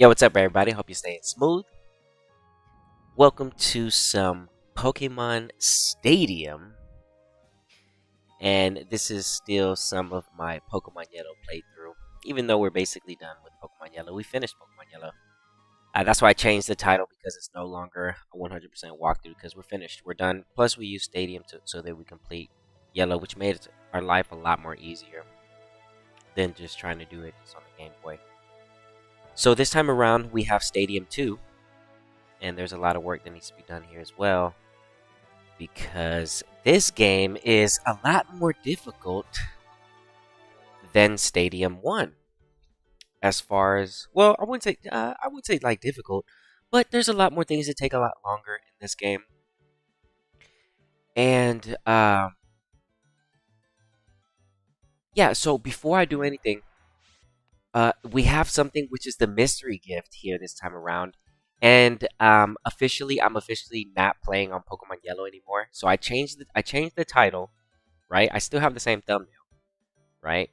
Yo, what's up, everybody? Hope you're staying smooth. Welcome to some Pokemon Stadium, and this is still some of my Pokemon Yellow playthrough. Even though we're basically done with Pokemon Yellow, we finished Pokemon Yellow. That's why I changed the title because it's no longer a 100% walkthrough because we're finished, we're done. Plus, we use Stadium so that we complete Yellow, which made our life a lot more easier than just trying to do it just on the Game Boy. So this time around, we have Stadium 2. And there's a lot of work that needs to be done here as well, because this game is a lot more difficult than Stadium 1. As far as, well, I wouldn't say like difficult, but there's a lot more things that take a lot longer in this game. And yeah, so before I do anything, we have something which is the mystery gift here this time around. And I'm officially not playing on Pokemon Yellow anymore. So I changed the title, right? I still have the same thumbnail, right?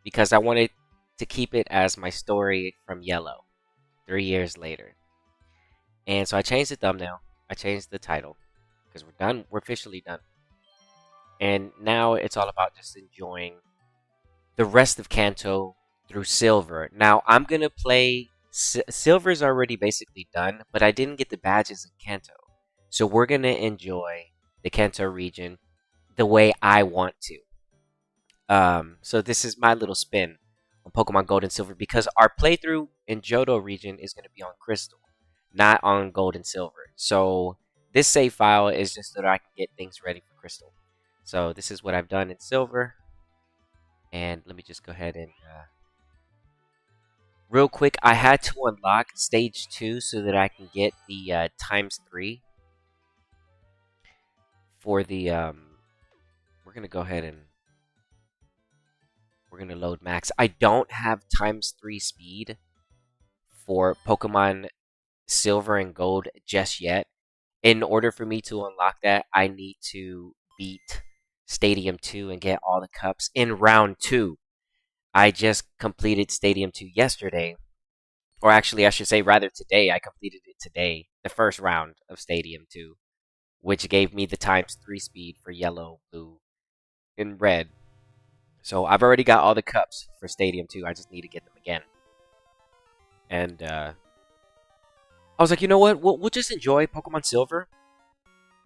Because I wanted to keep it as my story from Yellow, 3 years later. And so I changed the thumbnail, I changed the title, because we're done. We're officially done. And now it's all about just enjoying the rest of Kanto through Silver. Now I'm gonna play. Silver's already basically done, but I didn't get the badges in Kanto. So we're going to enjoy the Kanto region the way I want to. So this is my little spin on Pokemon Gold and Silver, because our playthrough in Johto region is going to be on Crystal, not on Gold and Silver. So this save file is just so that I can get things ready for Crystal. So this is what I've done in Silver. And let me just go ahead and... real quick, I had to unlock stage 2 so that I can get the ×3 for the we're gonna go ahead and we're gonna load max. I don't have ×3 speed for Pokemon Silver and Gold just yet. In order for me to unlock that, I need to beat Stadium 2 and get all the cups in round 2. I just completed Stadium 2 yesterday. Or actually, I should say rather today. I completed it today. The first round of Stadium 2. Which gave me the ×3 speed for Yellow, Blue, and Red. So I've already got all the cups for Stadium 2. I just need to get them again. And I was like, you know what? We'll just enjoy Pokemon Silver.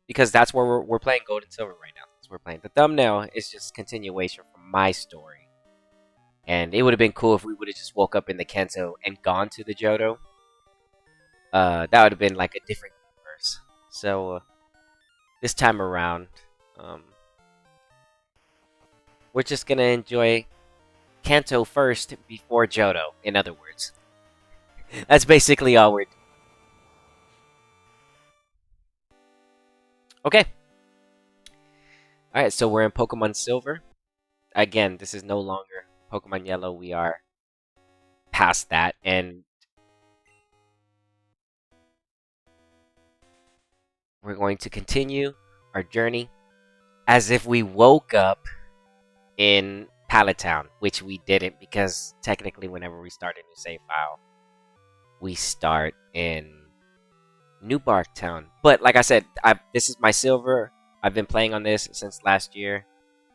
Because that's where we're playing Gold and Silver right now. That's where we're playing. The thumbnail is just continuation from my story. And it would have been cool if we would have just woke up in the Kanto and gone to the Johto. That would have been like a different universe. So, this time around, we're just gonna enjoy Kanto first before Johto, in other words. That's basically all we're doing. Okay. Alright, so we're in Pokemon Silver. Again, this is no longer Pokemon Yellow. We are past that, and we're going to continue our journey as if we woke up in Pallet Town, which we didn't, because technically whenever we start a new save file, we start in New Bark Town. But like I said, this is my Silver. I've been playing on this since last year,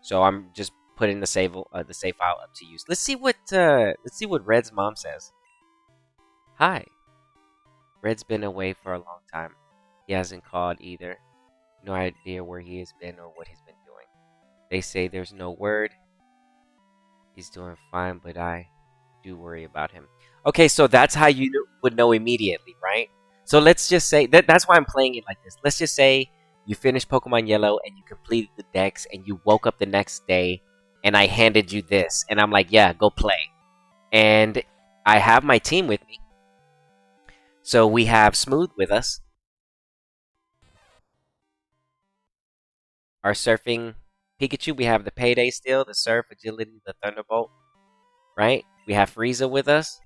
so I'm just putting the save file up to use. Let's see what Red's mom says. Hi. Red's been away for a long time. He hasn't called either. No idea where he has been or what he's been doing. They say there's no word. He's doing fine, but I do worry about him. Okay, so that's how you would know immediately, right? So let's just say that's why I'm playing it like this. Let's just say you finished Pokemon Yellow and you completed the dex and you woke up the next day and I handed you this, and I'm like, yeah, go play. And I have my team with me. So we have Smooth with us. Our Surfing Pikachu, we have the Payday still, the Surf, Agility, the Thunderbolt. Right? We have Frieza with us.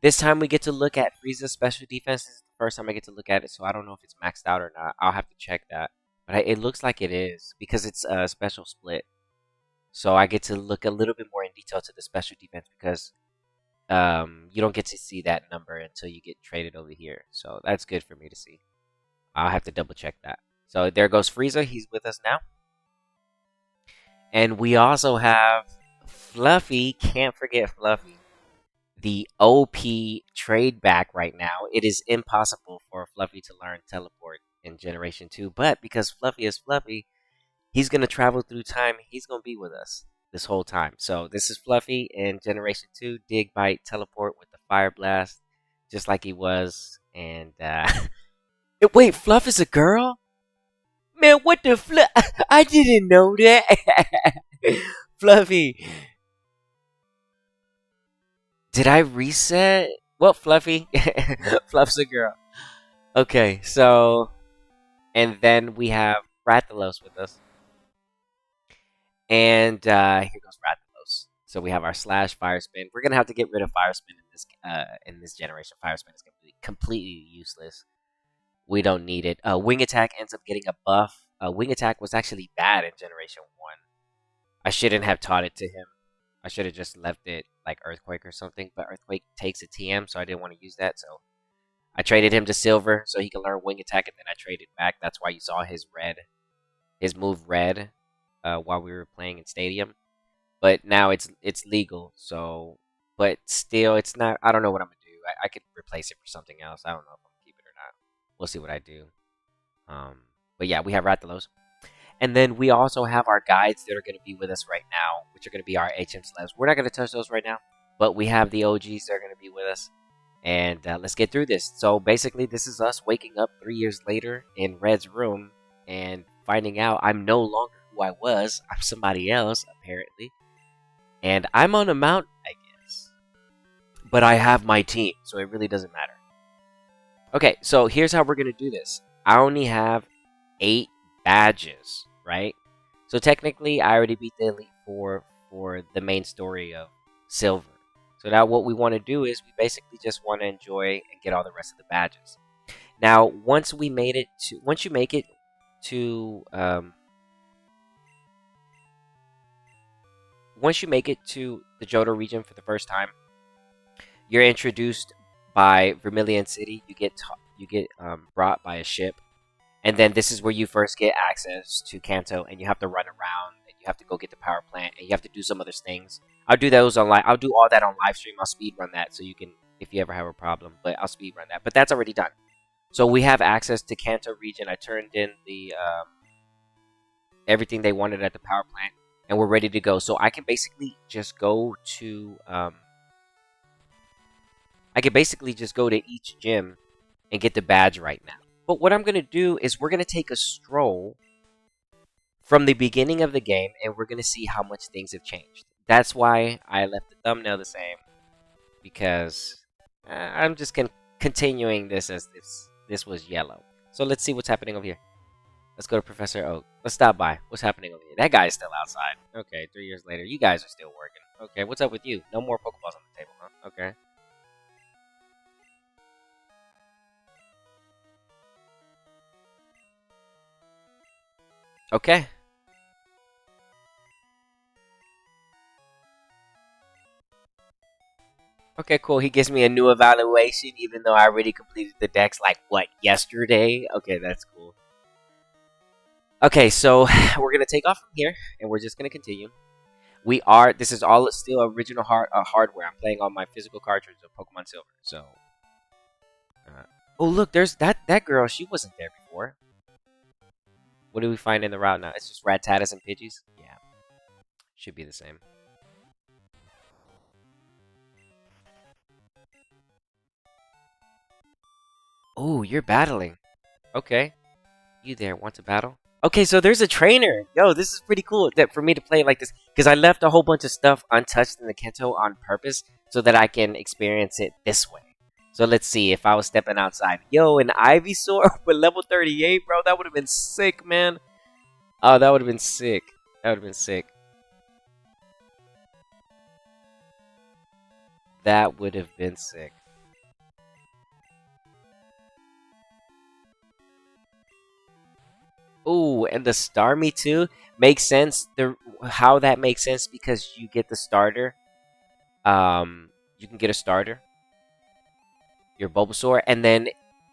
This time we get to look at Frieza's special defense. This is the first time I get to look at it, so I don't know if it's maxed out or not. I'll have to check that. But it looks like it is, because it's a special split. So I get to look a little bit more in detail to the special defense, because you don't get to see that number until you get traded over here. So that's good for me to see. I'll have to double check that. So there goes Frieza. He's with us now. And we also have Fluffy. Can't forget Fluffy. The OP trade back right now. It is impossible for Fluffy to learn teleport in Generation 2. But because Fluffy is Fluffy, he's going to travel through time. He's going to be with us this whole time. So this is Fluffy in Generation 2. Dig, bite, teleport with the Fire Blast. Just like he was. And, wait, Fluff is a girl? Man, what the fluff? I didn't know that. Fluffy. Did I reset? Well, Fluffy. Fluff's a girl. Okay, so. And then we have Rathalos with us. And here goes Rathalos. So we have our slash fire spin. We're gonna have to get rid of fire spin in this generation. Fire spin is completely useless. We don't need it. Wing attack ends up getting a buff. Wing attack was actually bad in Generation 1. I shouldn't have taught it to him. I should have just left it like Earthquake or something. But Earthquake takes a TM, so I didn't want to use that. So I traded him to Silver so he can learn Wing attack, and then I traded back. That's why you saw his move red, while we were playing in Stadium. But now it's legal. So, but still, it's not. I don't know what I'm gonna do. I could replace it for something else. I don't know if I'm gonna keep it or not. We'll see what I do. But yeah, we have Rathalos. And then we also have our guides that are going to be with us right now, which are going to be our HM Celebs. We're not going to touch those right now, but we have the OGs that are going to be with us. And let's get through this. So basically, this is us waking up 3 years later in Red's room and finding out I'm no longer who I was. I'm somebody else, apparently. And I'm on a mountain, I guess. But I have my team, so it really doesn't matter. Okay, so here's how we're going to do this. I only have 8 badges, right? So technically, I already beat the Elite Four for the main story of Silver. So now what we want to do is we basically just want to enjoy and get all the rest of the badges. Now, once you make it to the Johto region for the first time, you're introduced by Vermilion City. You get brought by a ship. And then this is where you first get access to Kanto, and you have to run around, and you have to go get the power plant, and you have to do some other things. I'll do those online. I'll do all that on live stream. I'll speed run that so you can, if you ever have a problem. But I'll speed run that. But that's already done. So we have access to Kanto region. I turned in the everything they wanted at the power plant, and we're ready to go. So I can basically just go to each gym and get the badge right now. But what I'm going to do is we're going to take a stroll from the beginning of the game, and we're going to see how much things have changed. That's why I left the thumbnail the same, because I'm just continuing this as this was yellow. So let's see what's happening over here. Let's go to Professor Oak. Let's stop by. What's happening over here? That guy's still outside. Okay, 3 years later. You guys are still working. Okay, what's up with you? No more Pokeballs on the table, huh? Okay. Okay. Okay, cool. He gives me a new evaluation, even though I already completed the decks, like, what, yesterday? Okay, that's cool. Okay, so we're going to take off from here, and we're just going to continue. This is all still original hardware. I'm playing on my physical cartridge of Pokemon Silver, so. Oh, look, there's that girl. She wasn't there before. What do we find in the route now? It's just Rattatas and Pidgeys? Yeah. Should be the same. Oh, you're battling. Okay. You there, want to battle? Okay, so there's a trainer. Yo, this is pretty cool that for me to play it like this. Because I left a whole bunch of stuff untouched in the Kanto on purpose so that I can experience it this way. So let's see if I was stepping outside. Yo, an Ivysaur with level 38, bro. That would have been sick, man. Oh, that would have been sick. That would have been sick. That would have been sick. Ooh, and the Starmie too makes sense. How that makes sense because you get the starter you can get a starter, your Bulbasaur, and then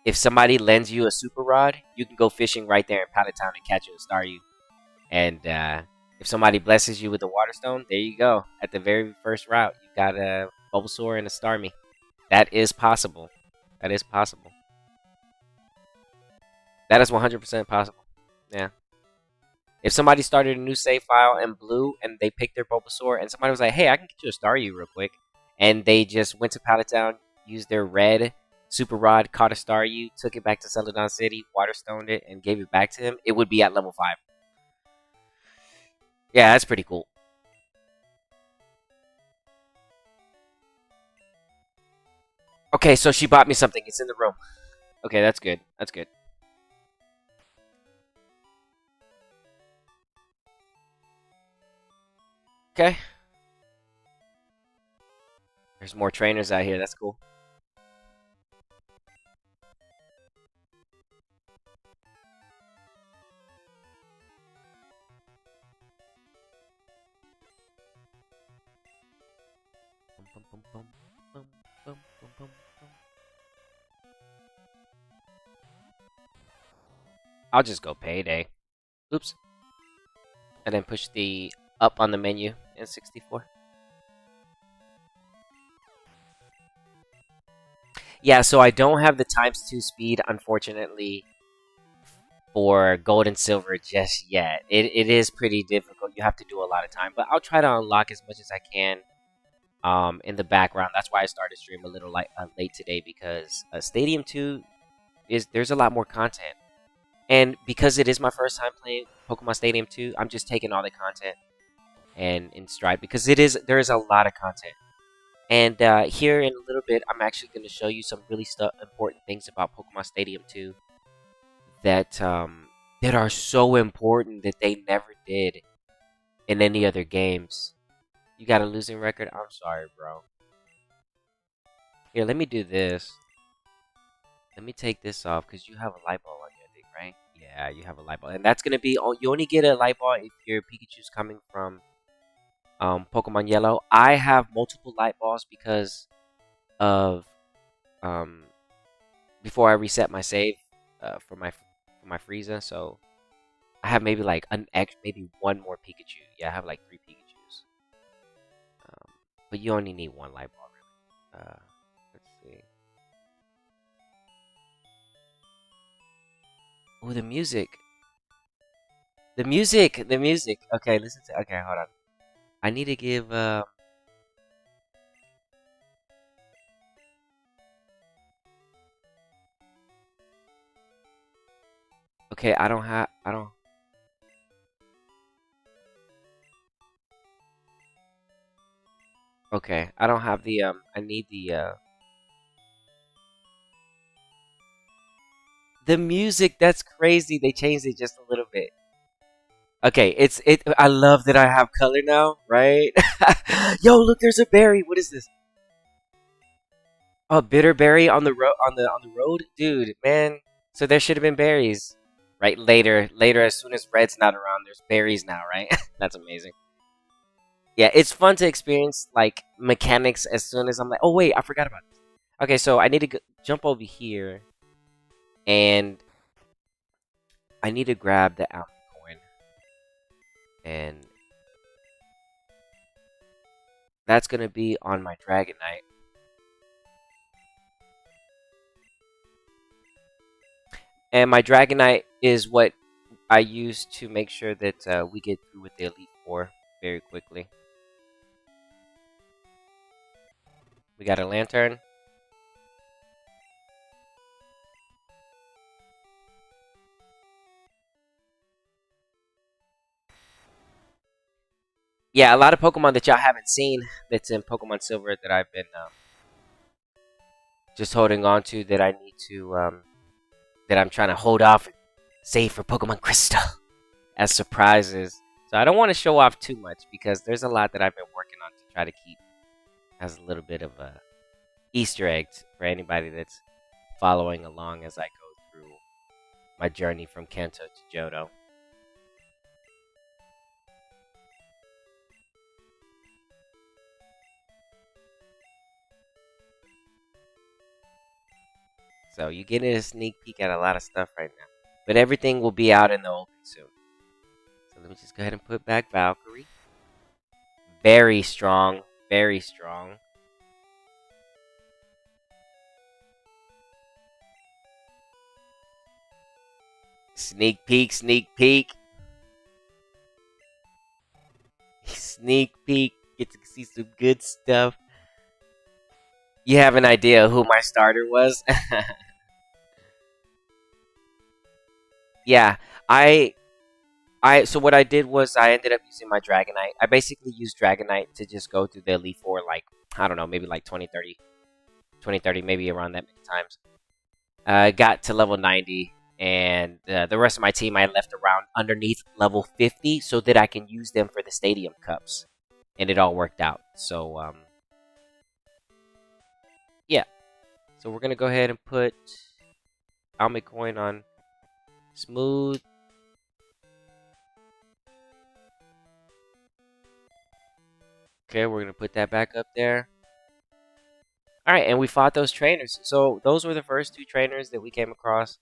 if somebody lends you a Super Rod, you can go fishing right there in Pallet Town and catch a Staryu. And if somebody blesses you with a Water Stone, there you go. At the very first route, you got a Bulbasaur and a Starmie. That is possible. That is possible. That is 100% possible. Yeah. If somebody started a new save file in blue and they picked their Bulbasaur and somebody was like, hey, I can get you a Staryu real quick. And they just went to Pallet Town, used their red Super Rod, caught a Staryu, took it back to Celadon City, Water Stoned it, and gave it back to him, it would be at level 5. Yeah, that's pretty cool. Okay, so she bought me something. It's in the room. Okay, that's good. That's good. Okay. There's more trainers out here. That's cool. I'll just go payday. Oops. And then push the up on the menu in 64. Yeah, so I don't have the ×2 speed, unfortunately, for gold and silver just yet. It is pretty difficult. You have to do a lot of time, but I'll try to unlock as much as I can in the background. That's why I started stream a little late today, because Stadium 2 there's a lot more content. And because it is my first time playing Pokemon Stadium 2, I'm just taking all the content and in stride, because there is a lot of content. And here in a little bit, I'm actually going to show you some really important things about Pokemon Stadium 2 that that are so important that they never did in any other games. You got a losing record? I'm sorry, bro. Here, let me do this. Let me take this off, because you have a light bulb on your thing, right? Yeah, you have a light bulb. And that's going to be... You only get a light bulb if your Pikachu's coming from Pokemon Yellow. I have multiple light bulbs because of... before I reset my save for my Frieza, so... I have maybe like maybe one more Pikachu. Yeah, I have like 3 Pikachus. But you only need one light bulb, really. Let's see. Oh, the music. The music. The music. Okay, listen to. Okay, hold on. I need to give. Okay, I don't have. I don't. Okay, I don't have the. I need the. The music. That's crazy. They changed it just a little bit. Okay, I love that I have color now, right? Yo, look, there's a berry. What is this? Oh, bitter berry on the road on the road, dude, man. So there should have been berries, right? Later, as soon as Red's not around, there's berries now, right? That's amazing. Yeah, it's fun to experience like mechanics as soon as I'm like, oh wait, I forgot about this. Okay, so I need to jump over here, and I need to grab the almond coin, and that's gonna be on my Dragonite. And my Dragonite is what I use to make sure that we get through with the Elite Four very quickly. We got a Lantern. Yeah, a lot of Pokemon that y'all haven't seen that's in Pokemon Silver that I've been just holding on to, that I need to that I'm trying to hold off and save for Pokemon Crystal as surprises. So I don't want to show off too much, because there's a lot that I've been working on to try to keep as a little bit of a Easter egg for anybody that's following along as I go through my journey from Kanto to Johto. So you get a sneak peek at a lot of stuff right now. But everything will be out in the open soon. So let me just go ahead and put back Valkyrie. Very strong. Very strong. Sneak peek, sneak peek. Sneak peek. Get to see some good stuff. You have an idea who my starter was? Yeah, so what I did was I ended up using my Dragonite. I basically used Dragonite to just go through the Elite Four, like, I don't know, maybe like 20, 30, maybe around that many times. Got to level 90, and the rest of my team I left around underneath level 50 so that I can use them for the Stadium Cups. And it all worked out. So, yeah. So we're going to go ahead and put Almond Coin on Smooth. Okay, we're going to put that back up there. Alright, and we fought those trainers. So those were the first 2 trainers that we came across,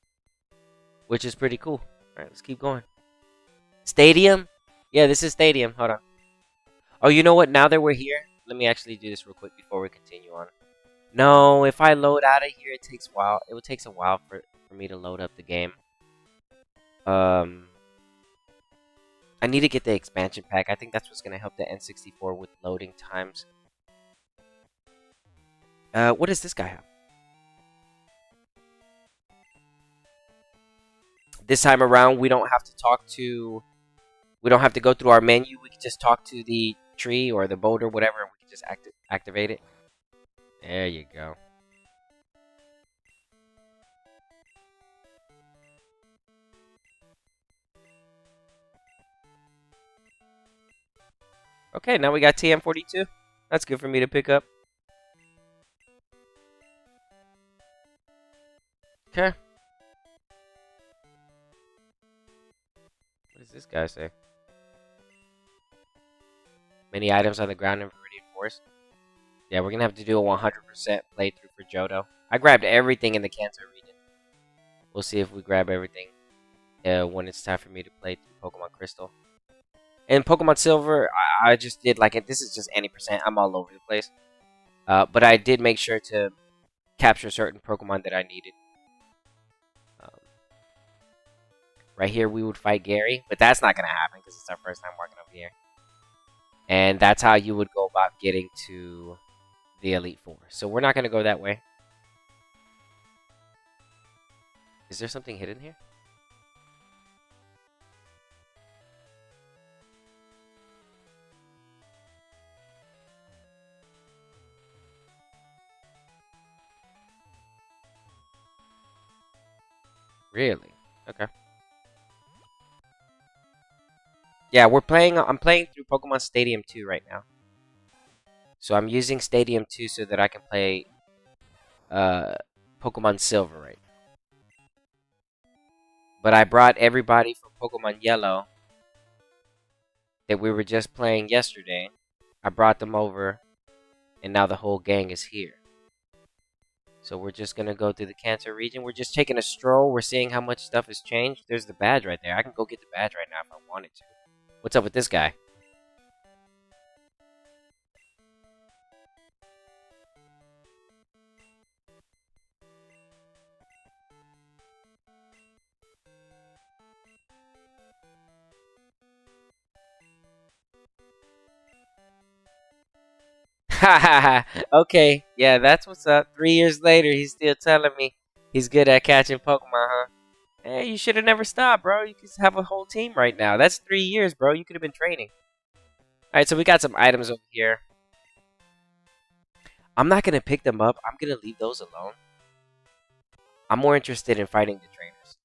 which is pretty cool. Alright, let's keep going. Stadium? Yeah, this is Stadium. Hold on. Oh, you know what? Now that we're here, let me actually do this real quick before we continue on. No, if I load out of here, it takes a while. It will take a while for me to load up the game. I need to get the expansion pack. I think that's what's going to help the N64 with loading times. What does this guy have? This time around, we don't have to talk to... We don't have to go through our menu. We can just talk to the tree or the boat or whatever, and we can just activate it. There you go. Okay, now we got TM42. That's good for me to pick up. Okay. What does this guy say? Many items on the ground in Viridian Forest. Yeah, we're gonna have to do a 100% playthrough for Johto. I grabbed everything in the Kanto region. We'll see if we grab everything when it's time for me to play through Pokemon Crystal. In Pokemon Silver, I just did like it. This is just any percent. I'm all over the place. But I did make sure to capture certain Pokemon that I needed. Right here, we would fight Gary, but that's not gonna happen because it's our first time working over here. And that's how you would go about getting to the Elite Four. So we're not going to go that way. Is there something hidden here? Really? Okay. Yeah, I'm playing through Pokemon Stadium 2 right now. So I'm using Stadium 2 so that I can play Pokemon Silver right now. But I brought everybody from Pokemon Yellow that we were just playing yesterday. I brought them over, and now the whole gang is here. So we're just going to go through the Kanto region. We're just taking a stroll. We're seeing how much stuff has changed. There's the badge right there. I can go get the badge right now if I wanted to. What's up with this guy? Okay, yeah, that's what's up. 3 years later, he's still telling me he's good at catching Pokemon, huh? Hey, you should have never stopped, bro. You could have a whole team right now. That's 3 years, bro. You could have been training. Alright, so we got some items over here. I'm not going to pick them up. I'm going to leave those alone. I'm more interested in fighting the trainers.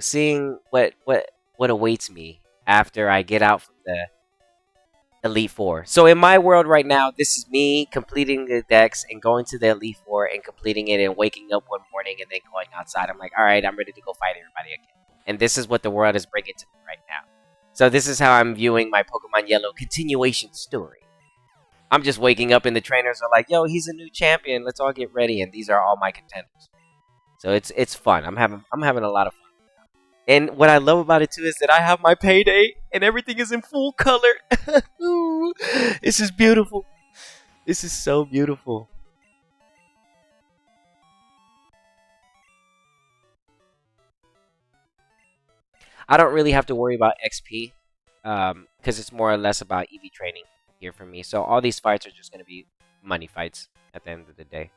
Seeing what awaits me after I get out from the Elite Four. So in my world right now, this is me completing the decks and going to the Elite Four and completing it and waking up one morning and then going outside. I'm like, all right, I'm ready to go fight everybody again. And this is what the world is bringing to me right now. So this is how I'm viewing my Pokemon Yellow continuation story. I'm just waking up and the trainers are like, "Yo, he's a new champion. Let's all get ready." And these are all my contenders. So it's fun. I'm having a lot of fun. And what I love about it too is that I have my payday and everything is in full color. Ooh, this is beautiful. This is so beautiful. I don't really have to worry about XP because it's more or less about EV training here for me. So all these fights are just going to be money fights at the end of the day.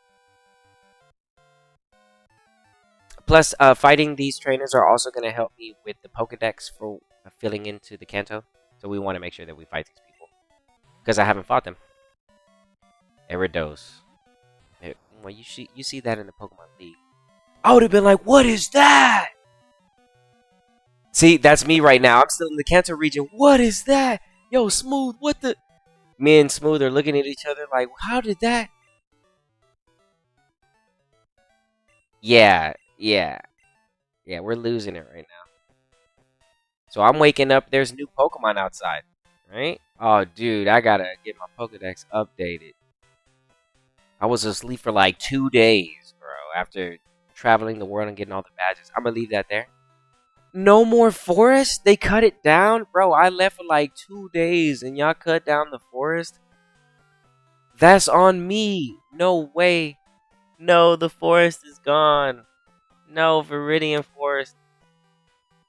Plus, fighting these trainers are also going to help me with the Pokedex for filling into the Kanto. So we want to make sure that we fight these people because I haven't fought them. Eridos. Well, you see that in the Pokemon League. I would have been like, "What is that?" See, that's me right now. I'm still in the Kanto region. What is that? Yo, Smooth, what the? Me and Smooth are looking at each other like, how did that? Yeah, yeah, yeah, we're losing it right now. So I'm waking up, there's new Pokemon outside, right? Oh, dude, I gotta get my Pokedex updated. I was asleep for like 2 days, bro, after traveling the world and getting all the badges. I'm gonna leave that there. No more forest? They cut it down? Bro, I left for like 2 days and y'all cut down the forest? That's on me. No way. No, the forest is gone. No, Viridian Forest.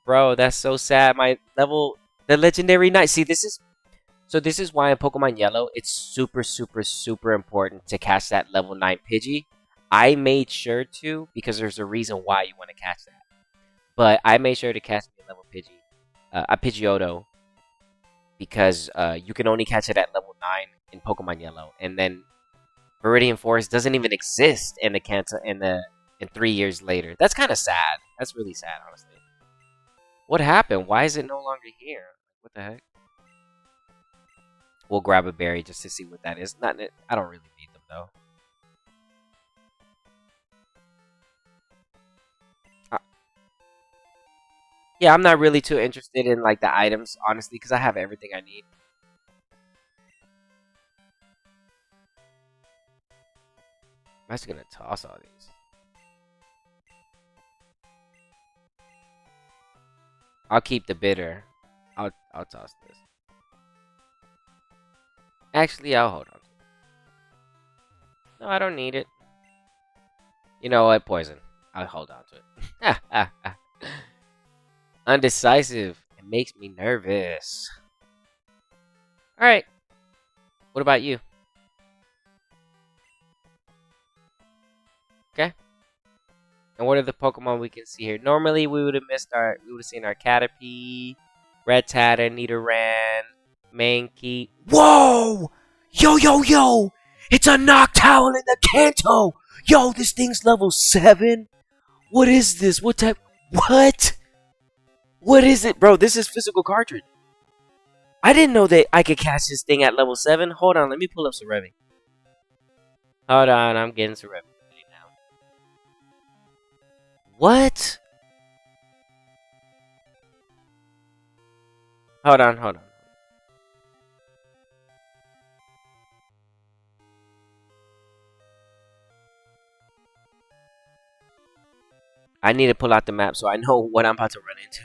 Bro, that's so sad. My level, the legendary knight. See, this is why in Pokemon Yellow, it's super, super, super important to catch that level 9 Pidgey. I made sure to, because there's a reason why you want to catch that. But I made sure to catch me a level Pidgey, a Pidgeotto, because you can only catch it at level 9 in Pokemon Yellow, and then Viridian Forest doesn't even exist in the Kanto in 3 years later. That's kind of sad. That's really sad, honestly. What happened? Why is it no longer here? What the heck? We'll grab a berry just to see what that is. Not, I don't really need them though. Uh, yeah, I'm not really too interested in like the items, honestly, because I have everything I need. I'm just gonna toss all these. I'll keep the bitter. I'll toss this. Actually, I'll hold on to it. No, I don't need it. You know what? Poison. I'll hold on to it. Undecisive. It makes me nervous. Alright. What about you? Okay. And what are the Pokemon we can see here? Normally, we would have seen our Caterpie, Rattata, Nidoran, Mankey. Whoa! Yo, yo, yo! It's a Noctowl in the Kanto! Yo, this thing's level 7? What is this? What type? What? What is it? Bro, this is physical cartridge. I didn't know that I could catch this thing at level 7. Hold on, let me pull up Cerebi. Hold on, I'm getting Cerebi now. What? Hold on, hold on. I need to pull out the map so I know what I'm about to run into.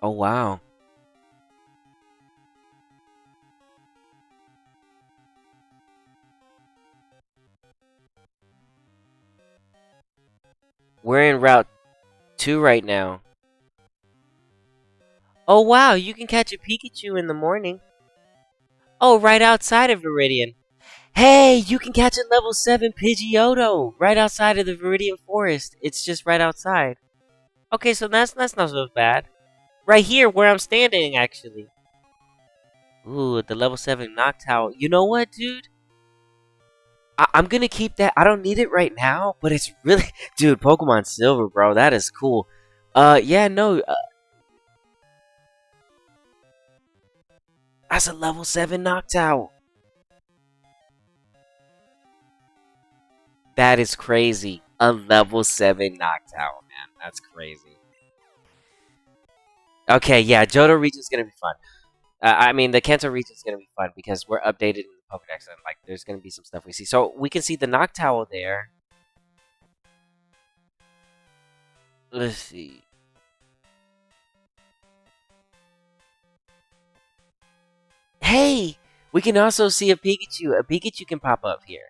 Oh, wow. We're in Route 2 right now. Oh, wow, you can catch a Pikachu in the morning. Oh, right outside of Viridian. Hey, you can catch a level 7 Pidgeotto right outside of the Viridian Forest. It's just right outside. Okay, so that's not so bad. Right here where I'm standing, actually. Ooh, the level 7 Noctowl. You know what, dude? I'm gonna keep that. I don't need it right now, but it's really... Dude, Pokemon Silver, bro. That is cool. Yeah, no. That's a level 7 Noctowl. That is crazy. A level 7 Noctowl, man. That's crazy. Okay, yeah, Johto region's gonna be fun. I mean, the Kanto region's gonna be fun because we're updated in the Pokedex and like there's gonna be some stuff we see. So we can see the Noctowl there. Let's see. Hey, we can also see a Pikachu. A Pikachu can pop up here,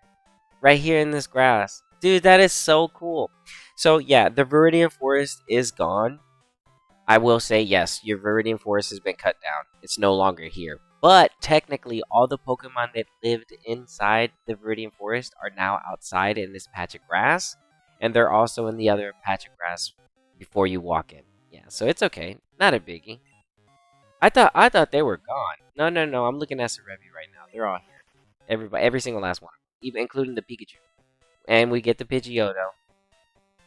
right here in this grass. Dude, that is so cool. So yeah, the Viridian Forest is gone. I will say yes, your Viridian Forest has been cut down. It's no longer here. But technically, all the Pokemon that lived inside the Viridian Forest are now outside in this patch of grass, and they're also in the other patch of grass before you walk in. Yeah, so it's okay. Not a biggie. I thought they were gone. No, no, no. I'm looking at Cerebi right now. They're all here. Everybody, every single last one, even including the Pikachu. And we get the Pidgeotto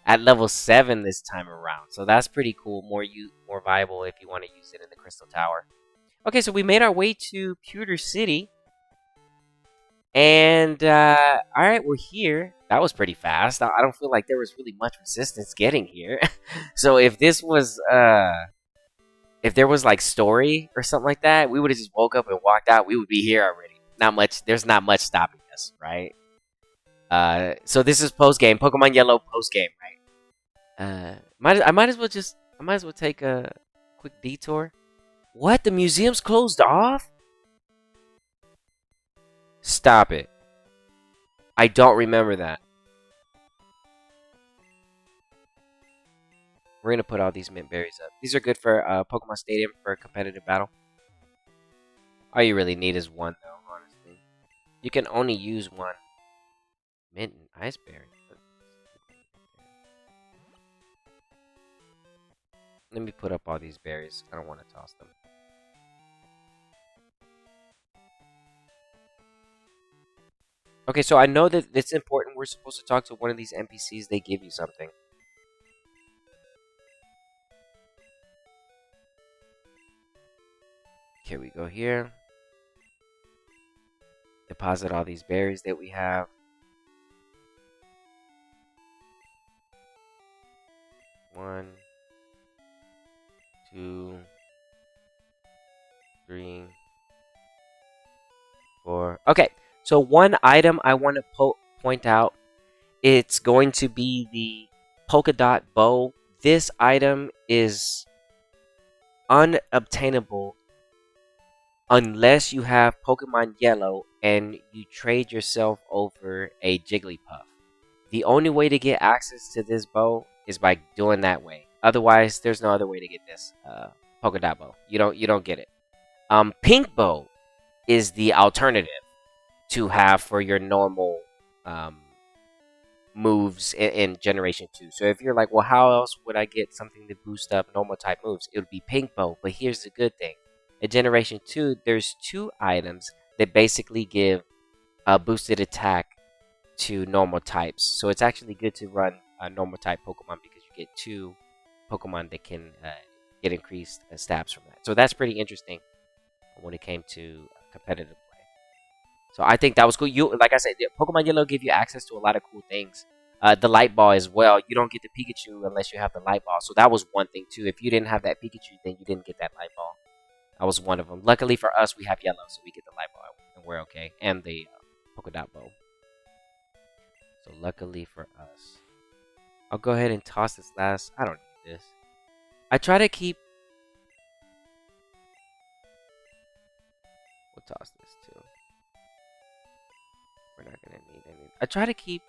at level 7 this time around. So that's pretty cool. More viable if you want to use it in the Crystal Tower. Okay, so we made our way to Pewter City. And alright, we're here. That was pretty fast. I don't feel like there was really much resistance getting here. So if there was like story or something like that, we would have just woke up and walked out. We would be here already. Not much. There's not much stopping us, right? So this is post game, Pokemon Yellow post game, right? I might as well take a quick detour. What? The museum's closed off? Stop it. I don't remember that. We're gonna put all these mint berries up. These are good for Pokemon Stadium for a competitive battle. All you really need is one, though, honestly. You can only use one. Mint and ice berry. Let me put up all these berries. I don't want to toss them. Okay, so I know that it's important. We're supposed to talk to one of these NPCs. They give you something. Okay, we go here. Deposit all these berries that we have. One, two, three, four. Okay, so one item I want to point out. It's going to be the polka dot bow. This item is unobtainable unless you have Pokemon Yellow and you trade yourself over a Jigglypuff. The only way to get access to this bow is by doing that way. Otherwise, there's no other way to get this polka dot bow. You don't get it. Pink bow is the alternative to have for your normal moves in Generation 2. So if you're like, well, how else would I get something to boost up normal type moves? It would be Pink Bow. But here's the good thing. In Generation 2, there's 2 items that basically give a boosted attack to normal types. So it's actually good to run a normal type Pokemon because you get 2 Pokemon that can get increased stats from that. So that's pretty interesting when it came to competitive play. So I think that was cool. You, like I said, Pokemon Yellow give you access to a lot of cool things. The Light Ball as well. You don't get the Pikachu unless you have the Light Ball. So that was one thing too. If you didn't have that Pikachu, then you didn't get that Light Ball. That was one of them. Luckily for us, we have Yellow, so we get the Light Ball, and we're okay. And the Polka Dot Bow. So luckily for us, I'll go ahead and toss this last. I don't need this. I try to keep. We'll toss this too. We're not gonna need any. I try to keep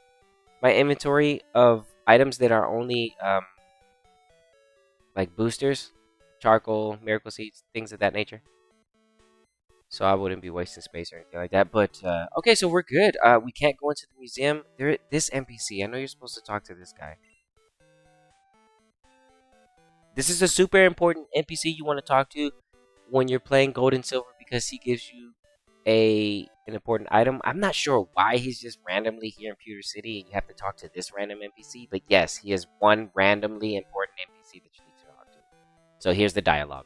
my inventory of items that are only like boosters, charcoal, miracle seeds, things of that nature. So I wouldn't be wasting space or anything like that. But okay, so we're good. We can't go into the museum. This NPC. I know you're supposed to talk to this guy. This is a super important NPC you want to talk to when you're playing Gold and Silver because he gives you an important item. I'm not sure why he's just randomly here in Pewter City and you have to talk to this random NPC, but yes, he is one randomly important NPC that you need to talk to. So here's the dialogue.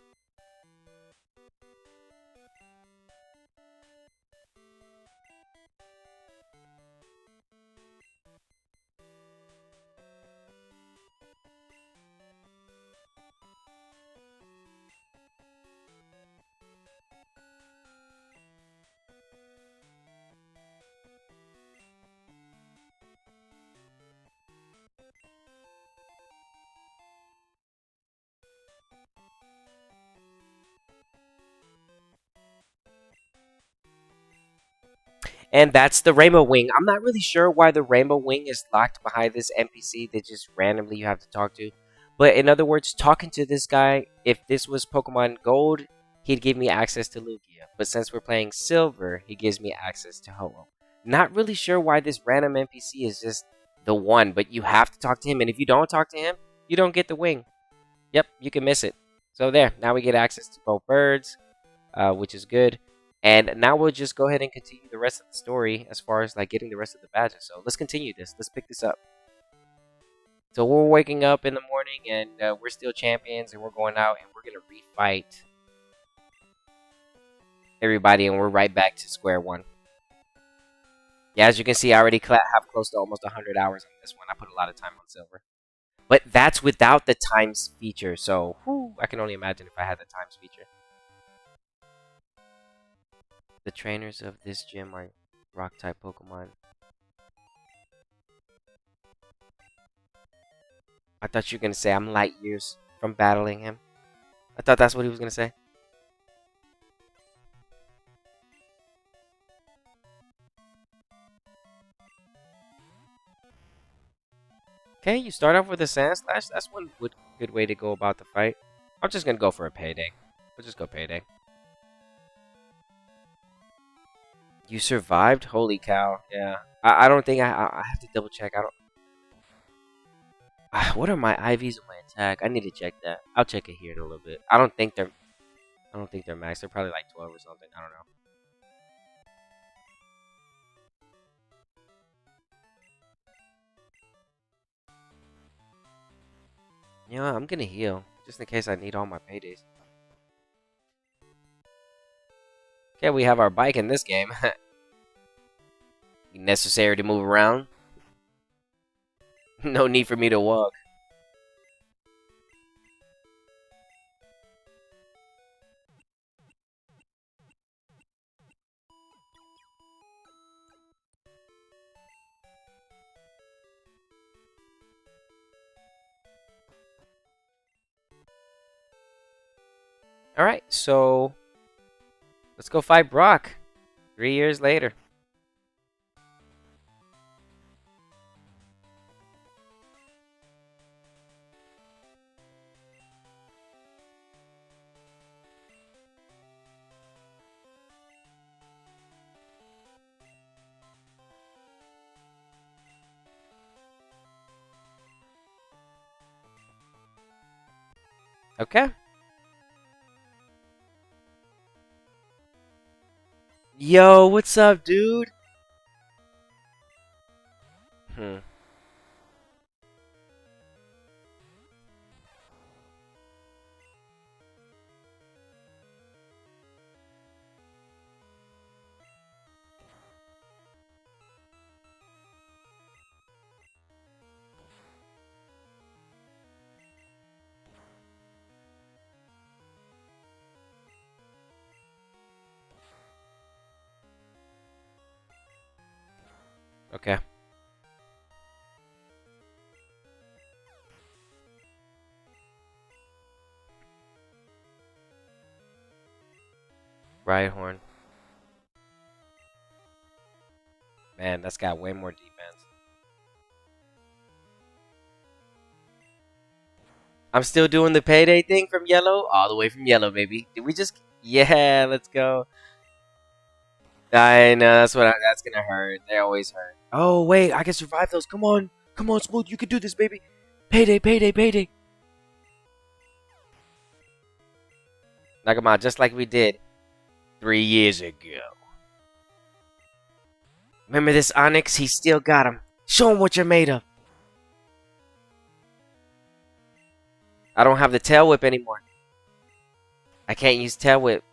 And that's the Rainbow Wing. I'm not really sure why the Rainbow Wing is locked behind this NPC that just randomly you have to talk to. But in other words, talking to this guy, if this was Pokemon Gold, he'd give me access to Lugia. But since we're playing Silver, he gives me access to Ho-Oh. Not really sure why this random NPC is just the one, but you have to talk to him. And if you don't talk to him, you don't get the wing. Yep, you can miss it. So there, now we get access to both birds, which is good. And now we'll just go ahead and continue the rest of the story as far as like getting the rest of the badges. So let's continue this. Let's pick this up. So we're waking up in the morning and we're still champions and we're going out and we're going to refight everybody and we're right back to square one. Yeah, as you can see, I already have close to almost 100 hours on this one. I put a lot of time on Silver. But that's without the times feature. So whew, I can only imagine if I had the times feature. The trainers of this gym are rock-type Pokemon. I thought you were going to say I'm light years from battling him. I thought that's what he was going to say. Okay, you start off with a Sand Slash. That's one good way to go about the fight. I'm just going to go for a Payday. We'll just go Payday. You survived? Holy cow. Yeah. I don't think I have to double check. I don't. What are my IVs on my attack? I need to check that. I'll check it here in a little bit. I don't think they're max. They're probably like 12 or something. I don't know. You know what? I'm gonna heal just in case I need all my paydays. Okay, we have our bike in this game. Necessary to move around. No need for me to walk. Alright, so let's go fight Brock. 3 years later. Okay. Yo, what's up, dude? Okay. Rhyhorn. Man, that's got way more defense. I'm still doing the payday thing from yellow, all the way from yellow, baby. Did we just? Yeah, let's go. I know that's gonna hurt. They always hurt. Oh wait, I can survive those. Come on, Smooth. You can do this, baby. Payday, payday, payday. Knock him out just like we did 3 years ago. Remember this Onyx? He still got him. Show him what you're made of. I don't have the tail whip anymore. I can't use tail whip.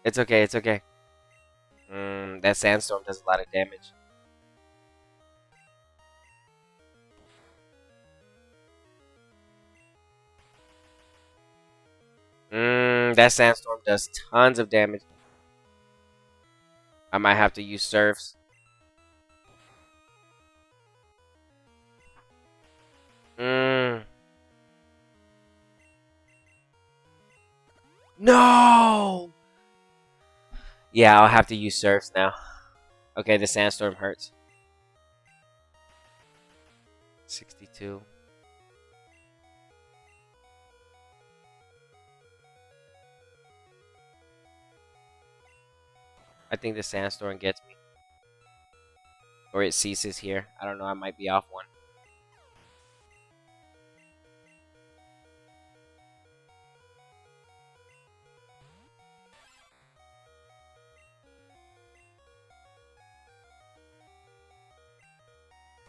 It's okay, it's okay. That sandstorm does a lot of damage. That sandstorm does tons of damage. I might have to use surfs. No! Yeah, I'll have to use surfs now. Okay, the sandstorm hurts. 62. I think the sandstorm gets me. Or it ceases here. I don't know, I might be off one.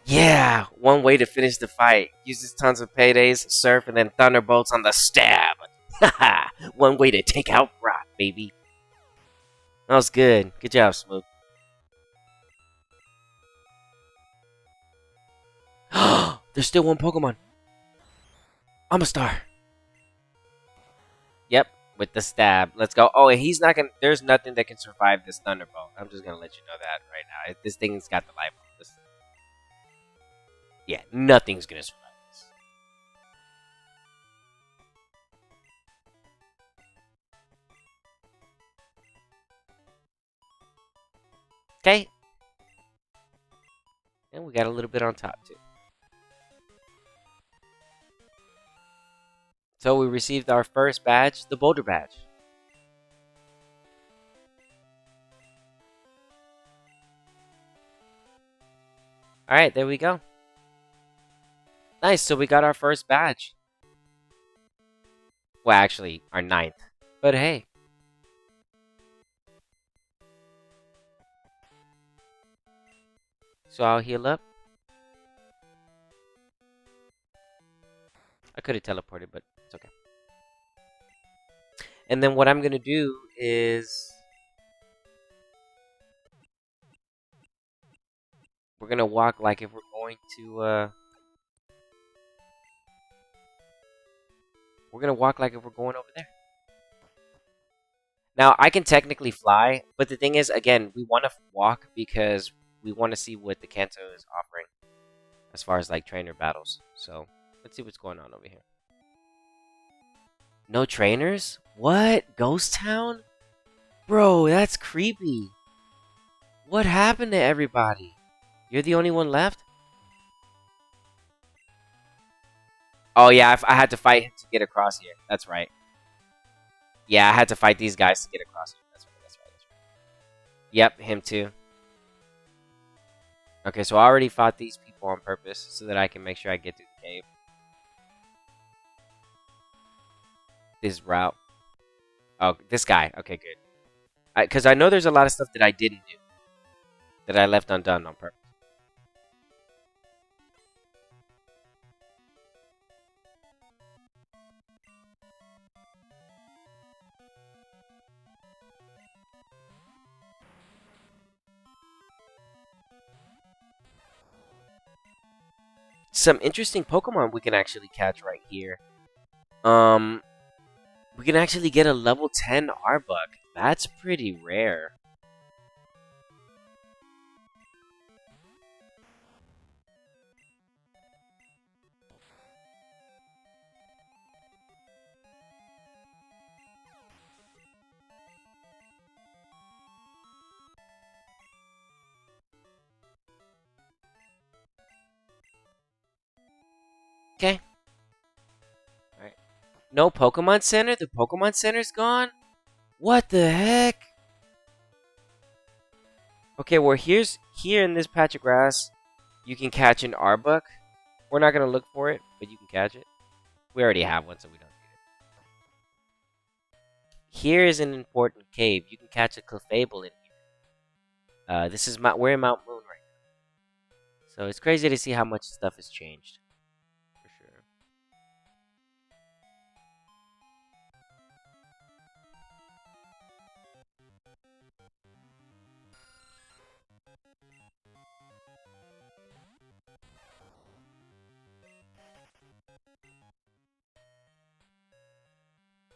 Yeah, one way to finish the fight. Uses tons of paydays, surf, and then thunderbolts on the stab. Haha, one way to take out Brock, baby. That was good. Good job, Smooth. There's still one Pokemon. I'm a star. Yep, with the stab. Let's go. Oh, and he's not gonna. There's nothing that can survive this Thunderbolt. I'm just gonna let you know that right now. This thing's got the life on this. Yeah, nothing's gonna survive this. Okay. And we got a little bit on top too. So we received our first badge, the Boulder Badge. Alright, there we go. Nice, so we got our first badge. Well, actually, our 9th. But hey. So I'll heal up. I could have teleported, but it's okay. And then what I'm going to do is... we're going to walk like if we're going to... we're going to walk like if we're going over there. Now, I can technically fly, but the thing is, again, we want to walk because we want to see what the Kanto is offering as far as, like, trainer battles. So, let's see what's going on over here. No trainers? What? Ghost Town? Bro, that's creepy. What happened to everybody? You're the only one left? Oh, yeah, I had to fight him to get across here. That's right. Yeah, I had to fight these guys to get across here. That's right, that's right, that's right. Yep, him too. Okay, so I already fought these people on purpose so that I can make sure I get through the cave. This route. Oh, this guy. Okay, good. Because I know there's a lot of stuff that I didn't do. That I left undone on purpose. Some interesting Pokemon we can actually catch right here. We can actually get a level 10 Arbok. That's pretty rare. Okay. Alright. No Pokemon Center? The Pokemon Center's gone? What the heck? Okay, well here in this patch of grass, you can catch an Arbok. We're not gonna look for it, but you can catch it. We already have one, so we don't need it. Here is an important cave. You can catch a Clefable in here. This is we're in Mount Moon right now, so it's crazy to see how much stuff has changed. For sure.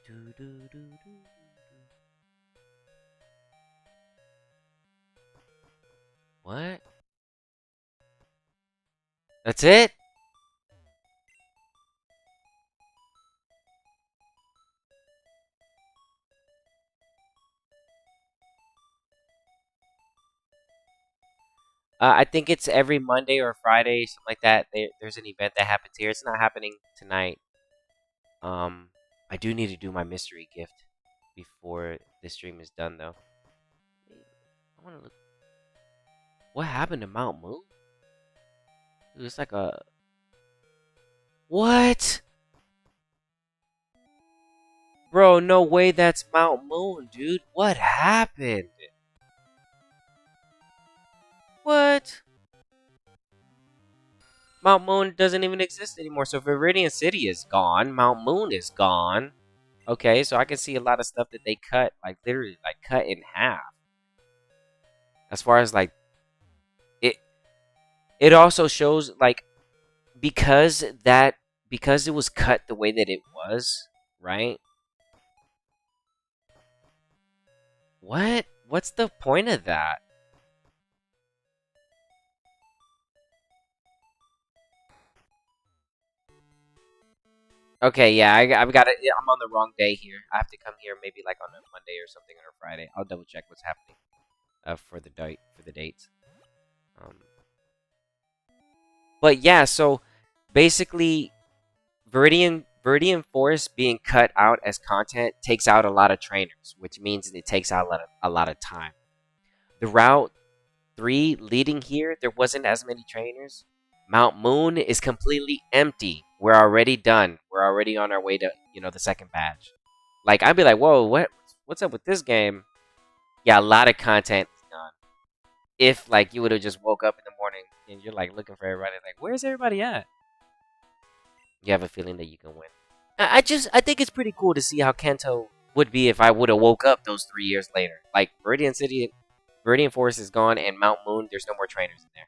Do, do, do, do. What? That's it? I think it's every Monday or Friday, something like that. There's an event that happens here. It's not happening tonight. Um, I do need to do my mystery gift before the stream is done, though. I want to look. What happened to Mount Moon? It was like a what? Bro, no way that's Mount Moon, dude. What happened? What? Mount Moon doesn't even exist anymore. So Viridian City is gone. Mount Moon is gone. Okay, so I can see a lot of stuff that they cut, like literally, like cut in half. As far as like it, it also shows like because it was cut the way that it was, right? What? What's the point of that? Okay, yeah, I've got it. Yeah, I'm on the wrong day here. I have to come here maybe like on a Monday or something or a Friday. I'll double check what's happening for the dates. Um, but yeah, so basically, Viridian Forest being cut out as content takes out a lot of trainers, which means it takes out a lot of time. The Route 3 leading here, there wasn't as many trainers. Mount Moon is completely empty. We're already done. We're already on our way to, the second badge. Like, I'd be like, whoa, what's up with this game? Yeah, a lot of content is gone. If, like, you would have just woke up in the morning and you're, like, looking for everybody, like, where's everybody at? You have a feeling that you can win. I think it's pretty cool to see how Kanto would be if I would have woke up those 3 years later. Like, Viridian Forest is gone, and Mount Moon, there's no more trainers in there.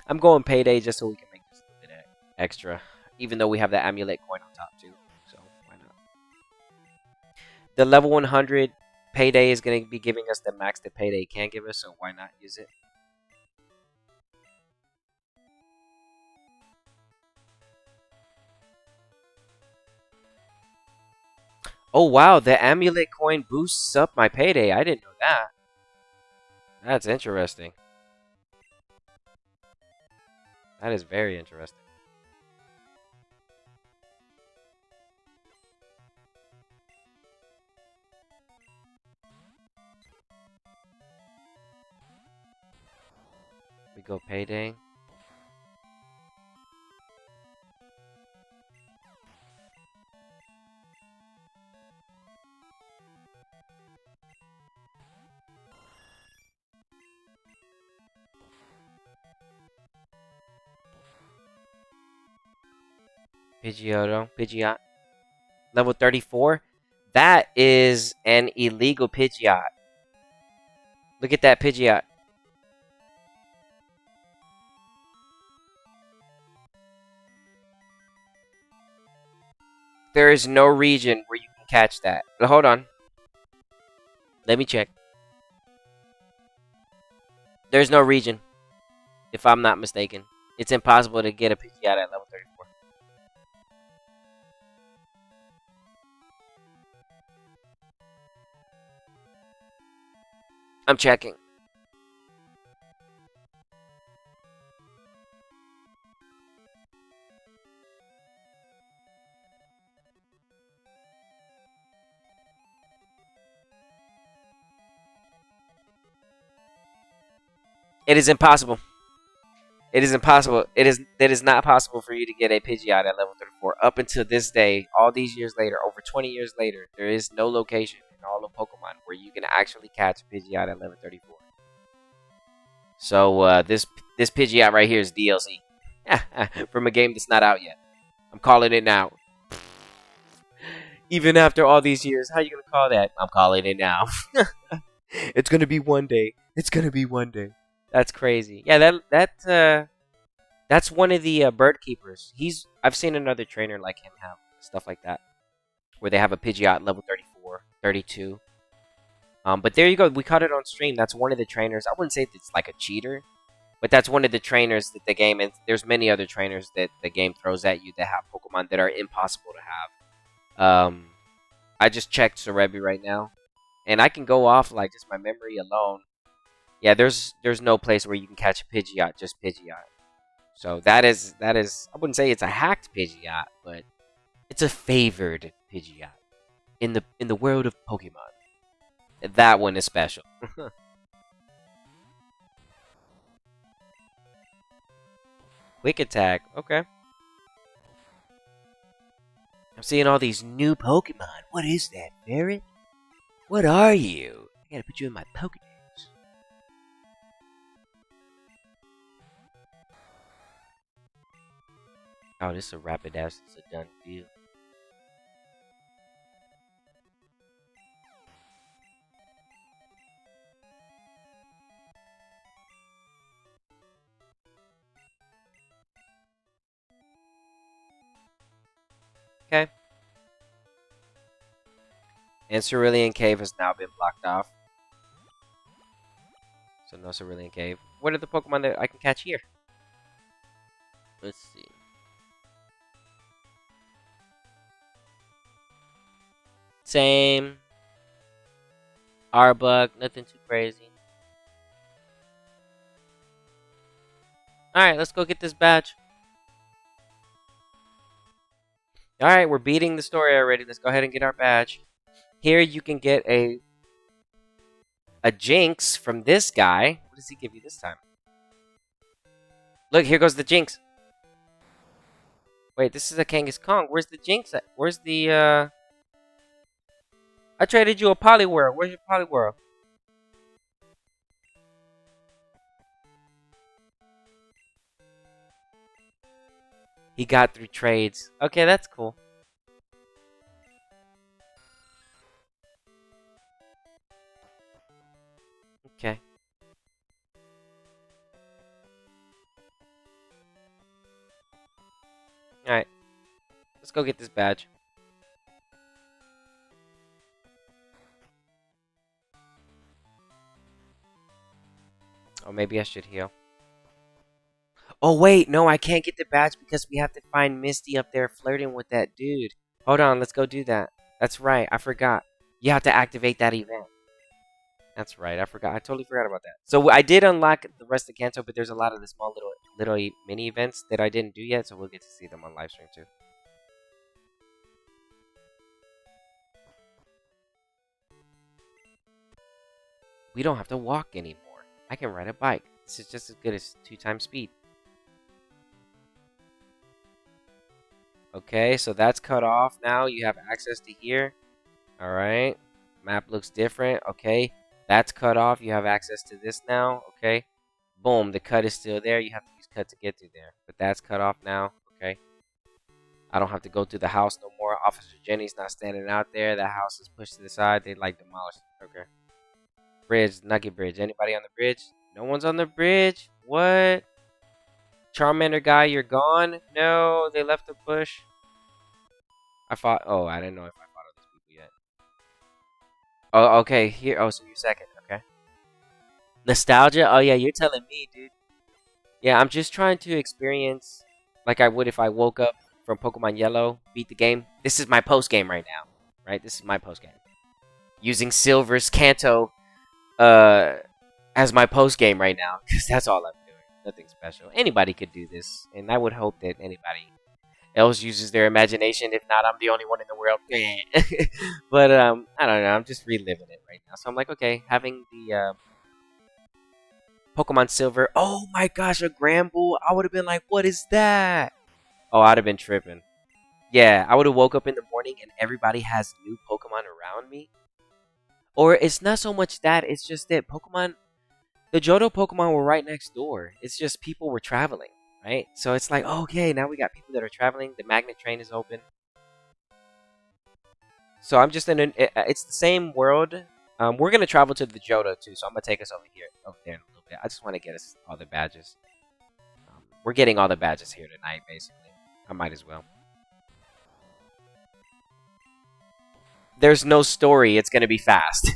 I'm going payday just so we can make this a little bit extra. Even though we have the amulet coin on top too. So, why not? The level 100 payday is going to be giving us the max that payday can give us, so why not use it? Oh wow, the amulet coin boosts up my payday. I didn't know that. That's interesting. That is very interesting. We go payday. Pidgeot. Level 34. That is an illegal Pidgeot. Look at that Pidgeot. There is no region where you can catch that. But hold on. Let me check. There's no region, if I'm not mistaken. It's impossible to get a Pidgeot at level 34. I'm checking. It is impossible. It is impossible. It is not possible for you to get a Pidgeot at level 34. Up until this day, all these years later, over 20 years later, there is no location in all of Pokemon where you can actually catch a Pidgeot at level 34. So this Pidgeot right here is DLC from a game that's not out yet. I'm calling it now. Even after all these years, how you gonna call that? I'm calling it now. It's gonna be one day. It's gonna be one day. That's crazy. Yeah, that's one of the bird keepers. I've seen another trainer like him have stuff like that, where they have a Pidgeot level 34, 32. But there you go. We caught it on stream. That's one of the trainers. I wouldn't say it's like a cheater, but that's one of the trainers that the game. And there's many other trainers that the game throws at you that have Pokemon that are impossible to have. I just checked Cerebi right now, and I can go off like just my memory alone. Yeah, there's no place where you can catch a Pidgeot, just Pidgeot. So that is I wouldn't say it's a hacked Pidgeot, but it's a favored Pidgeot in the world of Pokemon. That one is special. Quick attack. Okay. I'm seeing all these new Pokemon. What is that, Ferret? What are you? I gotta put you in my Pokédex. Oh, this is a Rapidash. It's a done deal. Okay. And Cerulean Cave has now been blocked off. So no Cerulean Cave. What are the Pokemon that I can catch here? Let's see. Same. Arbok, nothing too crazy. Alright, let's go get this badge. Alright, we're beating the story already. Let's go ahead and get our badge. Here you can get a Jinx from this guy. What does he give you this time? Look, here goes the Jinx. Wait, this is a Kangaskong. Where's the Jinx at? Where's the, I traded you a Poliwhirl. Where's your Poliwhirl? He got 3 trades. Okay, that's cool. Okay. Alright. Let's go get this badge. Oh, maybe I should heal. Oh, wait. No, I can't get the badge because we have to find Misty up there flirting with that dude. Hold on. Let's go do that. That's right. I forgot. You have to activate that event. That's right. I forgot. I totally forgot about that. So I did unlock the rest of Kanto, but there's a lot of the small little mini events that I didn't do yet, so we'll get to see them on live stream too. We don't have to walk anymore. I can ride a bike. This is just as good as 2 times speed. Okay, so that's cut off now. You have access to here. Alright. Map looks different. Okay. That's cut off. You have access to this now. Okay. Boom. The cut is still there. You have to use cut to get through there. But that's cut off now. Okay. I don't have to go through the house no more. Officer Jenny's not standing out there. That house is pushed to the side. They like demolished. Okay. Bridge. Nugget Bridge. Anybody on the bridge? No one's on the bridge. What? Charmander guy, you're gone? No, they left the bush. I fought. Oh, I didn't know if I fought all these people yet. Oh, okay. Here. Oh, so you're second. Okay. Nostalgia? Oh, yeah, you're telling me, dude. Yeah, I'm just trying to experience like I would if I woke up from Pokemon Yellow, beat the game. This is my post game right now. Right? This is my post game. Using Silver's Kanto as my post game right now. Because that's all I'm doing. Nothing special. Anybody could do this. And I would hope that anybody else uses their imagination. If not, I'm the only one in the world. But I don't know. I'm just reliving it right now. So I'm like, okay, having the Pokemon Silver. Oh my gosh, a Granbull. I would have been like, what is that? Oh, I'd have been tripping. Yeah, I would have woke up in the morning and everybody has new Pokemon around me. Or it's not so much that, it's just that Pokemon, the Johto Pokemon were right next door. It's just people were traveling, right? So it's like, okay, now we got people that are traveling. The magnet train is open. So I'm just in an, it's the same world. We're going to travel to the Johto too, so I'm going to take us over there in a little bit. I just want to get us all the badges. We're getting all the badges here tonight, basically. I might as well. There's no story. It's going to be fast.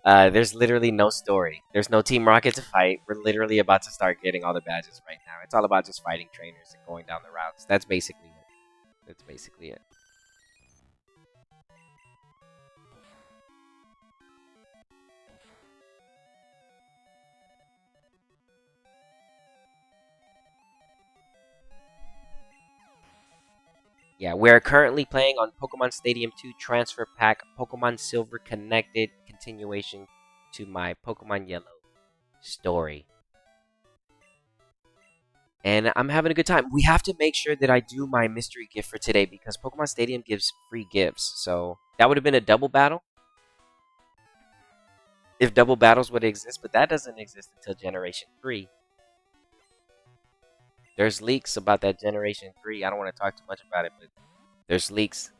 There's literally no story. There's no Team Rocket to fight. We're literally about to start getting all the badges right now. It's all about just fighting trainers and going down the routes. That's basically it. That's basically it. Yeah, we're currently playing on Pokemon Stadium 2 Transfer Pack, Pokemon Silver Connected, continuation to my Pokemon Yellow story. And I'm having a good time. We have to make sure that I do my mystery gift for today because Pokemon Stadium gives free gifts. So that would have been a double battle if double battles would exist, but that doesn't exist until Generation 3. There's leaks about that Generation 3. I don't want to talk too much about it, but there's leaks.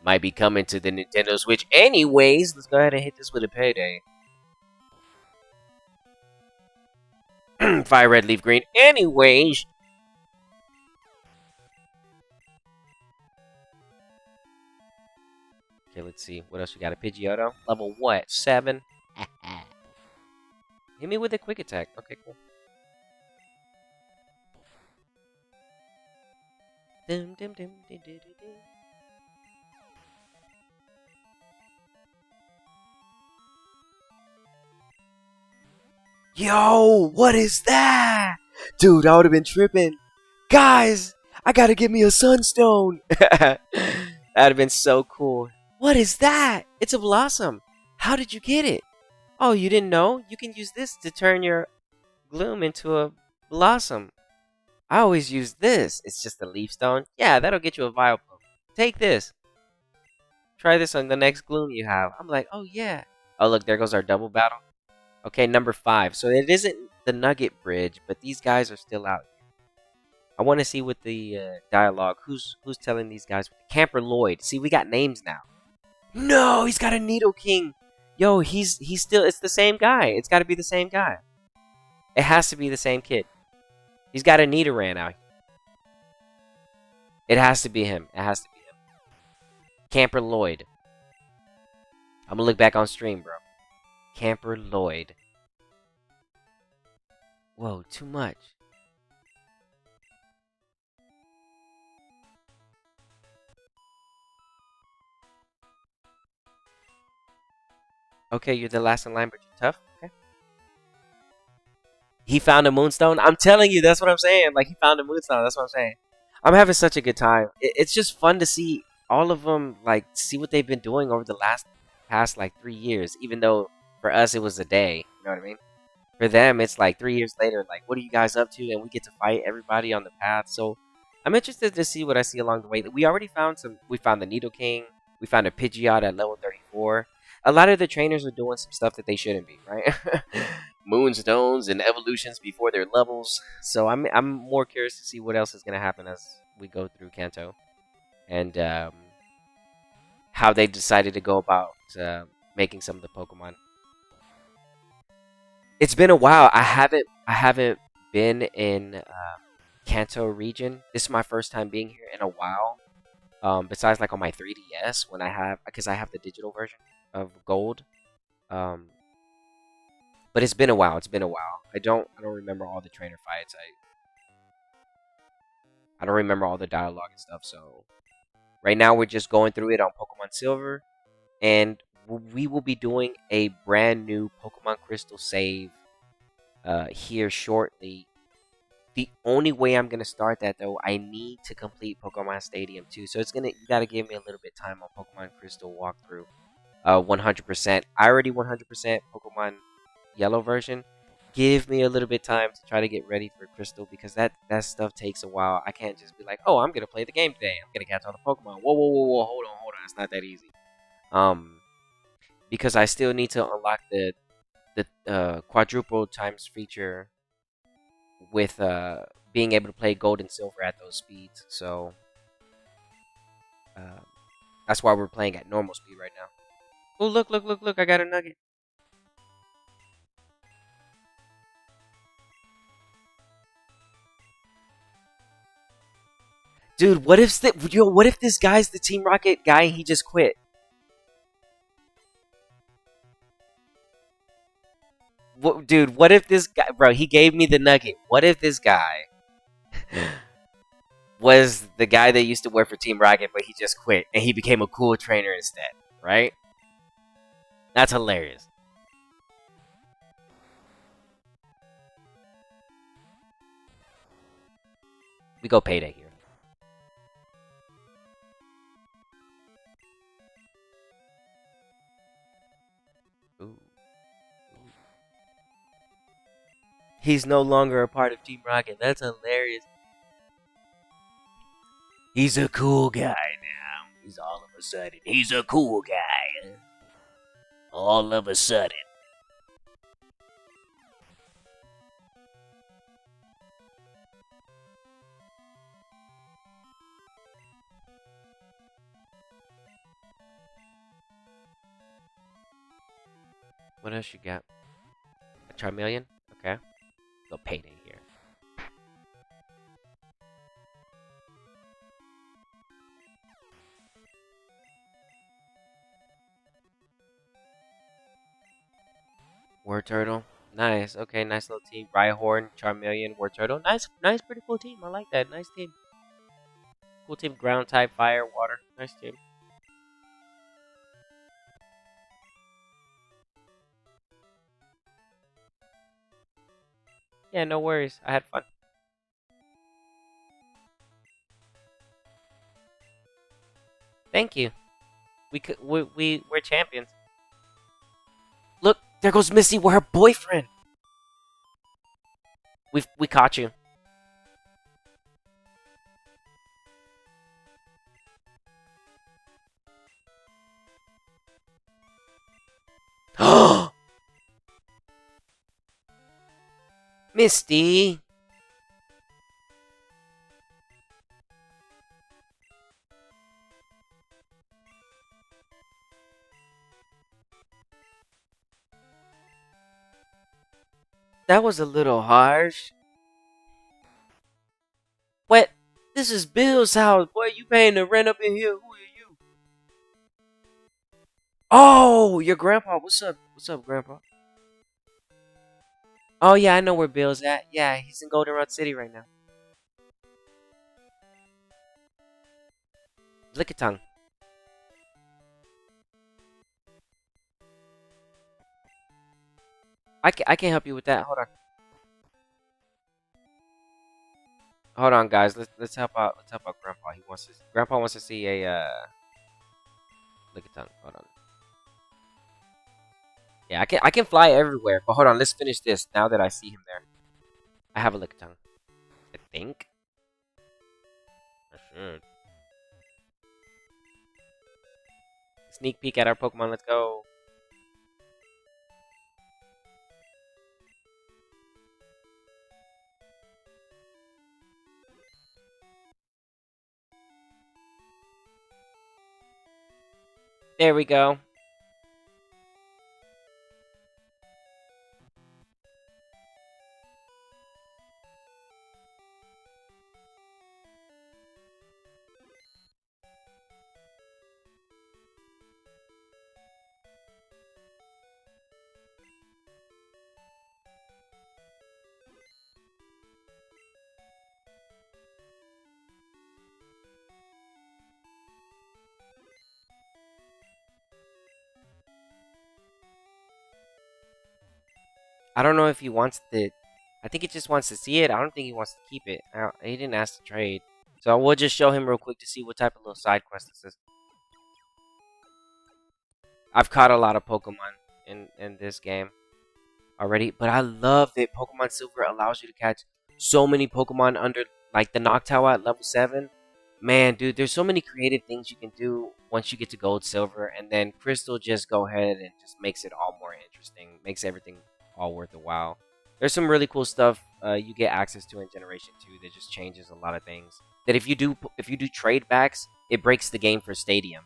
Might be coming to the Nintendo Switch. Anyways, let's go ahead and hit this with a payday. Fire red, leaf green. Anyways. Okay, let's see. What else we got? A Pidgeotto. Level what? 7? Hit me with a quick attack. Okay, cool. Dum, dum, dum, dum, dum, dum. Yo, what is that? Dude, I would have been tripping. Guys, I gotta get me a sunstone. That'd have been so cool. What is that? It's a blossom. How did you get it? Oh, you didn't know? You can use this to turn your gloom into a blossom. I always use this. It's just a leaf stone. Yeah, that'll get you a Vileplume. Take this. Try this on the next gloom you have. I'm like, oh yeah. Oh look, there goes our double battle. Okay, number 5. So it isn't the Nugget Bridge, but these guys are still out. I want to see what the dialogue. Who's telling these guys? Camper Lloyd. See, we got names now. No, he's got a Nidoking. Yo, he's still. It's the same guy. It's got to be the same guy. It has to be the same kid. He's got a Nidoran out here. It has to be him. It has to be him. Camper Lloyd. I'm gonna look back on stream, bro. Camper Lloyd. Whoa, too much. Okay, you're the last in line, but you're tough. Okay. He found a moonstone. I'm telling you, that's what I'm saying. Like, he found a moonstone. That's what I'm saying. I'm having such a good time. It's just fun to see all of them, like, see what they've been doing over the past, like, 3 years. Even though, for us, it was a day. You know what I mean? For them, it's like 3 years later. Like, what are you guys up to? And we get to fight everybody on the path. So, I'm interested to see what I see along the way. We already found some. We found the Nidoking. We found a Pidgeot at level 34. A lot of the trainers are doing some stuff that they shouldn't be, right? Moonstones and evolutions before their levels. So I'm more curious to see what else is going to happen as we go through Kanto, and how they decided to go about making some of the Pokemon. It's been a while. I haven't been in Kanto region. This is my first time being here in a while. Besides like on my 3DS when because I have the digital version of Gold. But it's been a while. It's been a while. I don't remember all the trainer fights. I don't remember all the dialogue and stuff. So right now we're just going through it on Pokemon Silver, and we will be doing a brand new Pokemon Crystal save here shortly. The only way I'm gonna start that though, I need to complete Pokemon Stadium 2. So you gotta give me a little bit of time on Pokemon Crystal walkthrough. 100%. I already 100% Pokemon Yellow version. Give me a little bit of time to try to get ready for Crystal because that stuff takes a while. I can't just be like, oh, I'm gonna play the game today. I'm gonna catch all the Pokemon. Whoa, whoa, whoa, whoa, hold on. It's not that easy. Because I still need to unlock the quadruple times feature with being able to play Gold and Silver at those speeds. So that's why we're playing at normal speed right now. Oh, look, I got a nugget. Dude, what if this guy's the Team Rocket guy? He just quit. Dude, what if this guy, bro? He gave me the nugget. What if this guy was the guy that used to work for Team Rocket, but he just quit and he became a cool trainer instead, right? That's hilarious. We go payday here. He's no longer a part of Team Rocket. That's hilarious. He's a cool guy now. He's all of a sudden. He's a cool guy. All of a sudden. What else you got? A Charmeleon? Okay. Go payday here. War Turtle. Nice. Okay, nice little team. Rhyhorn, Charmeleon, War Turtle. Nice, pretty cool team. I like that. Nice team. Cool team. Ground type, fire, water. Nice team. Yeah, no worries. I had fun. Thank you. We're champions. Look, there goes Missy with her boyfriend. We caught you. Misty. That was a little harsh. What? This is Bill's house. Boy, you paying the rent up in here. Who are you? Oh, your grandpa. What's up? What's up, grandpa? Oh, yeah, I know where Bill's at. Yeah, he's in Goldenrod City right now. Lickitung. I can help you with that. Hold on. Hold on, guys. Let's help out. Let's help out Grandpa. Grandpa wants to see a Lickitung. Hold on. Yeah, I can fly everywhere. But hold on, let's finish this now that I see him there. I have a Lickitung. I think. I should. Sneak peek at our Pokemon. Let's go. There we go. I don't know if he wants to. I think he just wants to see it. I don't think he wants to keep it. He didn't ask to trade. So we'll just show him real quick to see what type of little side quest this is. I've caught a lot of Pokemon in this game already, but I love that Pokemon Silver allows you to catch so many Pokemon under like the Noctowl at level 7. Man, dude, there's so many creative things you can do once you get to Gold, Silver, and then Crystal just go ahead and just makes it all more interesting, makes everything all worth a while. There's some really cool stuff you get access to in Generation 2 that just changes a lot of things. That if you do trade backs, it breaks the game for Stadium.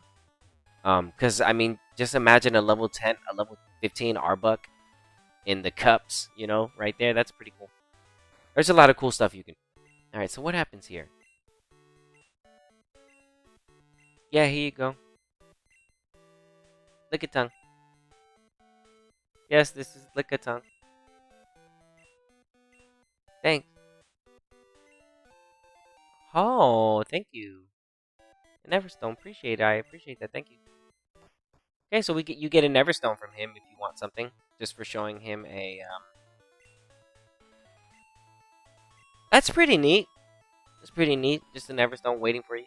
Because I mean, just imagine a level 10, a level 15 Arbok in the cups, right there. That's pretty cool. There's a lot of cool stuff you can. All right, so what happens here? Yeah, here you go. Lickitung. Yes, this is Lickitung. Thanks. Oh, thank you. An Everstone, appreciate it. I appreciate that. Thank you. Okay, so you get an Everstone from him if you want something, just for showing him a. That's pretty neat. That's pretty neat. Just an Everstone waiting for you.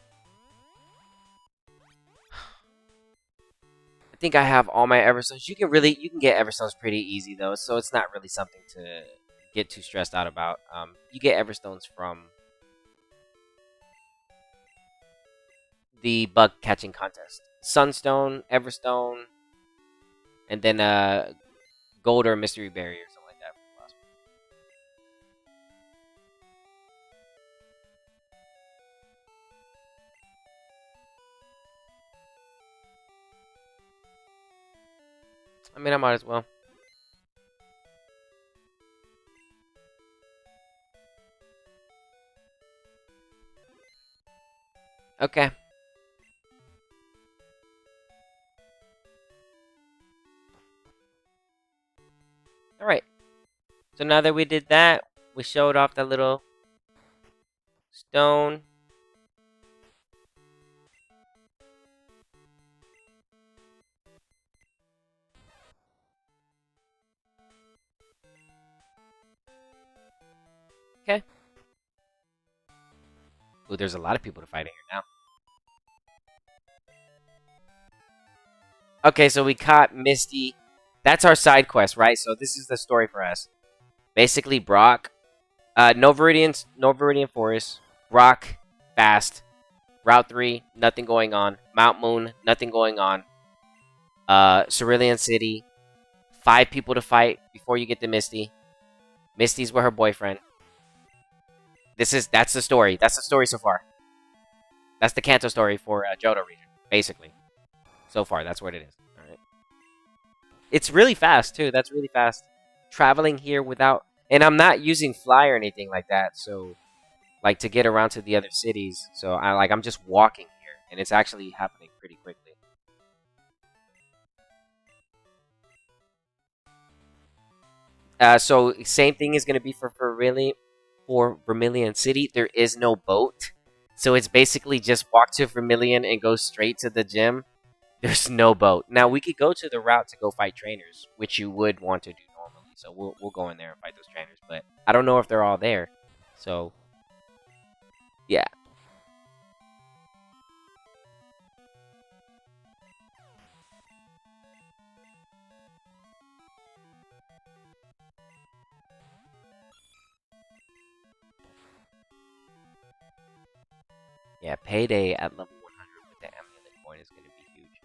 I think I have all my Everstones. You can get Everstones pretty easy though, so it's not really something to get too stressed out about. You get Everstones from the bug catching contest. Sunstone, Everstone, and then gold or mystery berry or something like that for the last one. I mean, I might as well. Okay. All right. So now that we did that, we showed off that little stone. Okay. Ooh, there's a lot of people to fight in here now. Okay, so we caught Misty. That's our side quest, right? So this is the story for us. Basically, Brock, no Viridian Forest, Brock, fast. Route 3, nothing going on. Mount Moon, nothing going on. Cerulean City, 5 people to fight before you get to Misty. Misty's with her boyfriend. That's the story. That's the story so far. That's the Kanto story for Johto region, basically. So far, that's what it is. All right. It's really fast too. That's really fast. Traveling here without, and I'm not using fly or anything like that. So, like to get around to the other cities. So I'm just walking here, and it's actually happening pretty quickly. So same thing is gonna be for Vermilion City. There is no boat, so it's basically just walk to Vermilion and go straight to the gym. There's no boat. Now we could go to the route to go fight trainers, which you would want to do normally. So we'll go in there and fight those trainers, but I don't know if they're all there. So yeah. Yeah, payday at level 100 with the amulet coin is going to be huge.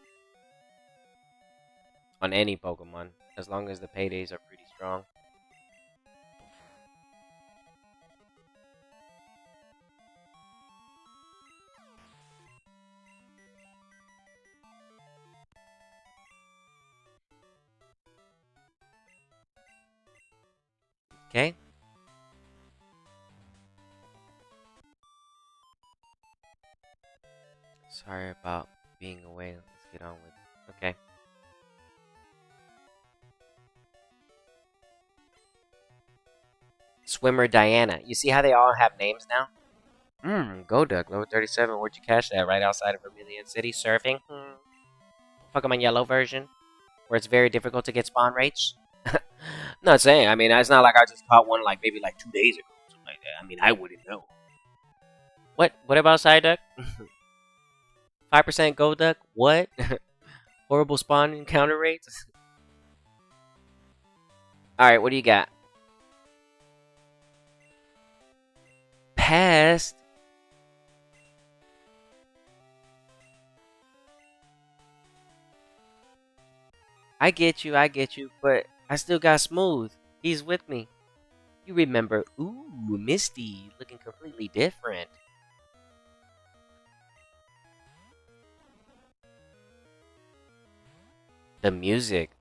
On any Pokemon, as long as the paydays are pretty strong. Okay? Sorry about being away. Let's get on with it. Okay. Swimmer Diana. You see how they all have names now? Golduck, level 37. Where'd you catch that? Right outside of Vermilion City, surfing? Pokemon Yellow version, where it's very difficult to get spawn rates. Not saying. I mean, it's not like I just caught one like maybe like 2 days ago or something like that. I mean, I wouldn't know. What? What about Psyduck? 5% Golduck? What? Horrible spawn encounter rates? Alright, what do you got? Past? I get you, but I still got Smooth. He's with me. You remember, ooh, Misty, looking completely different. The music.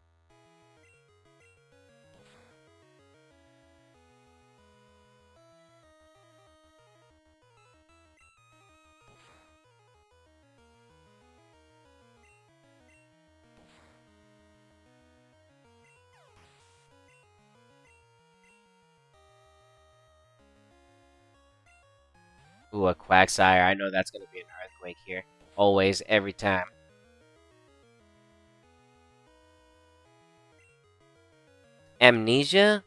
Ooh, a Quagsire. I know that's going to be an earthquake here. Always, every time. Amnesia?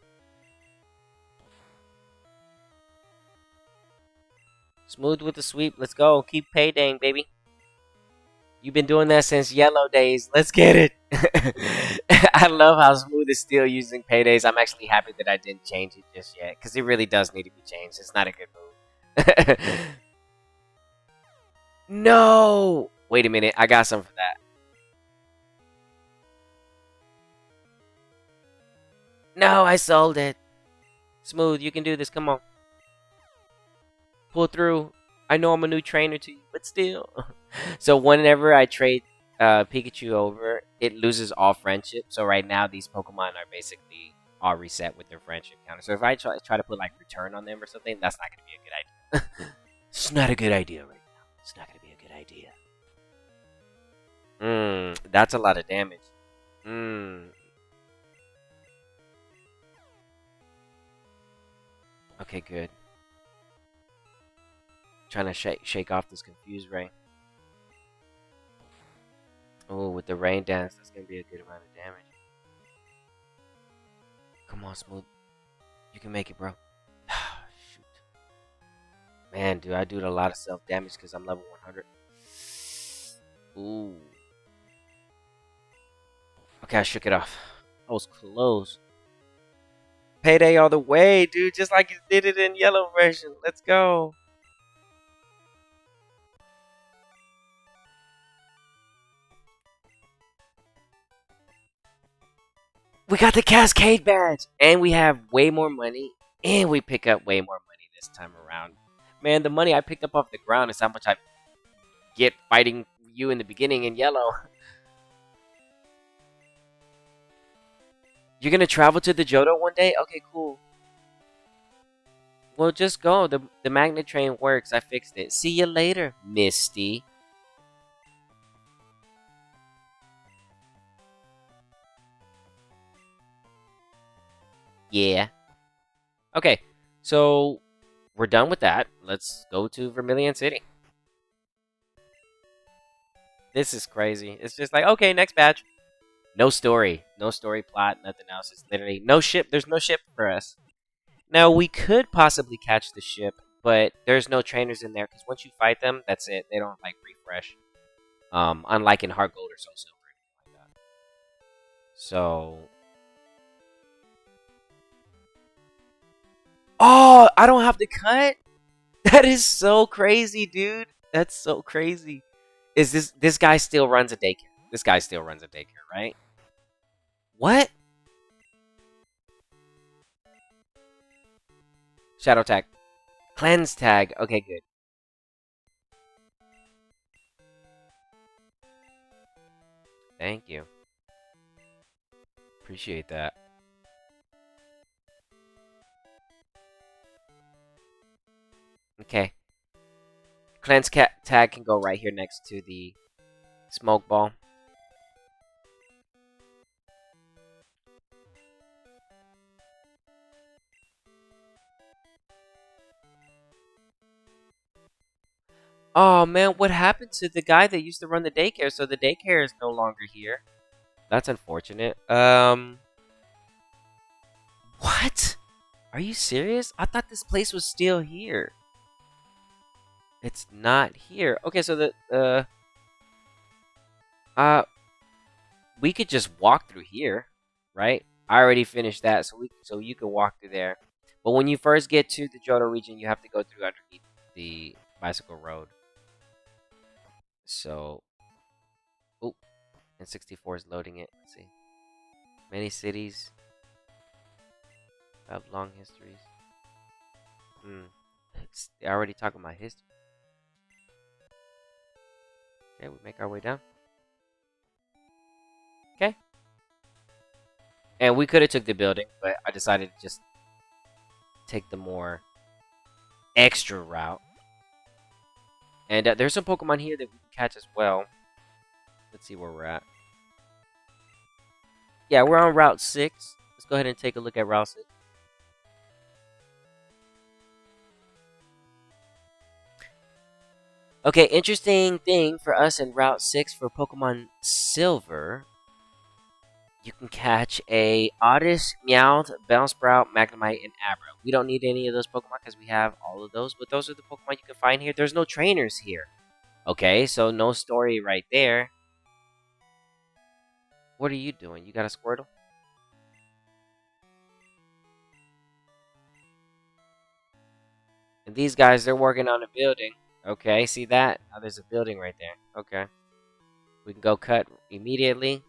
Smooth with the sweep. Let's go. Keep paydaying, baby. You've been doing that since yellow days. Let's get it. I love how Smooth is still using paydays. I'm actually happy that I didn't change it just yet because it really does need to be changed. It's not a good move. No! Wait a minute. I got something for that. No, I sold it. Smooth, you can do this. Come on. Pull through. I know I'm a new trainer to you, but still. So whenever I trade Pikachu over, it loses all friendship. So right now, these Pokemon are basically all reset with their friendship counter. So if I try to put like return on them or something, that's not going to be a good idea. It's not a good idea right now. It's not going to be a good idea. That's a lot of damage. Okay, good. Trying to shake off this confused rain. Oh, with the rain dance, that's gonna be a good amount of damage. Come on, Smooth. You can make it, bro. Shoot. Man, dude, I do a lot of self-damage because I'm level 100. Ooh. Okay, I shook it off. I was close. Payday all the way, dude. Just like you did it in yellow version. Let's go. We got the Cascade badge. And we have way more money. And we pick up way more money this time around. Man, the money I picked up off the ground is how much I get fighting you in the beginning in yellow. You're gonna travel to the Johto one day? Okay, cool. Well, just go. The magnet train works. I fixed it. See you later, Misty. Yeah. Okay, so we're done with that. Let's go to Vermilion City. This is crazy. It's just like, okay, next badge. No story. No story plot, nothing else. It's literally no ship. There's no ship for us. Now, we could possibly catch the ship, but there's no trainers in there because once you fight them, that's it. They don't, like, refresh. Unlike in Heart Gold or Soul Silver or anything like that. So... Oh, I don't have to cut? That is so crazy, dude. That's so crazy. Is this guy still runs a daycare? This guy still runs a daycare, right? What? Shadow tag. Cleanse tag. Okay, good. Thank you. Appreciate that. Okay. Cleanse tag can go right here next to the smoke ball. Oh man, what happened to the guy that used to run the daycare? So the daycare is no longer here. That's unfortunate. What? Are you serious? I thought this place was still here. It's not here. Okay, so we could just walk through here, right? I already finished that, so you can walk through there. But when you first get to the Johto region, you have to go through underneath the bicycle road. So, oh, and 64 is loading it. Let's see. Many cities have long histories. They're already talking about history. Okay, we make our way down. Okay. And we could have took the building, but I decided to just take the more extra route. And there's some Pokemon here that we can catch as well. Let's see where we're at. Yeah, we're on Route 6. Let's go ahead and take a look at Route 6. Okay, interesting thing for us in Route 6 for Pokemon Silver. You can catch a Oddish, Meowth, Bellsprout, Magnemite, and Abra. We don't need any of those Pokemon because we have all of those, but those are the Pokemon you can find here. There's no trainers here. Okay, so no story right there. What are you doing? You got a Squirtle? And these guys, they're working on a building. Okay, see that? Oh, there's a building right there. Okay. We can go cut immediately.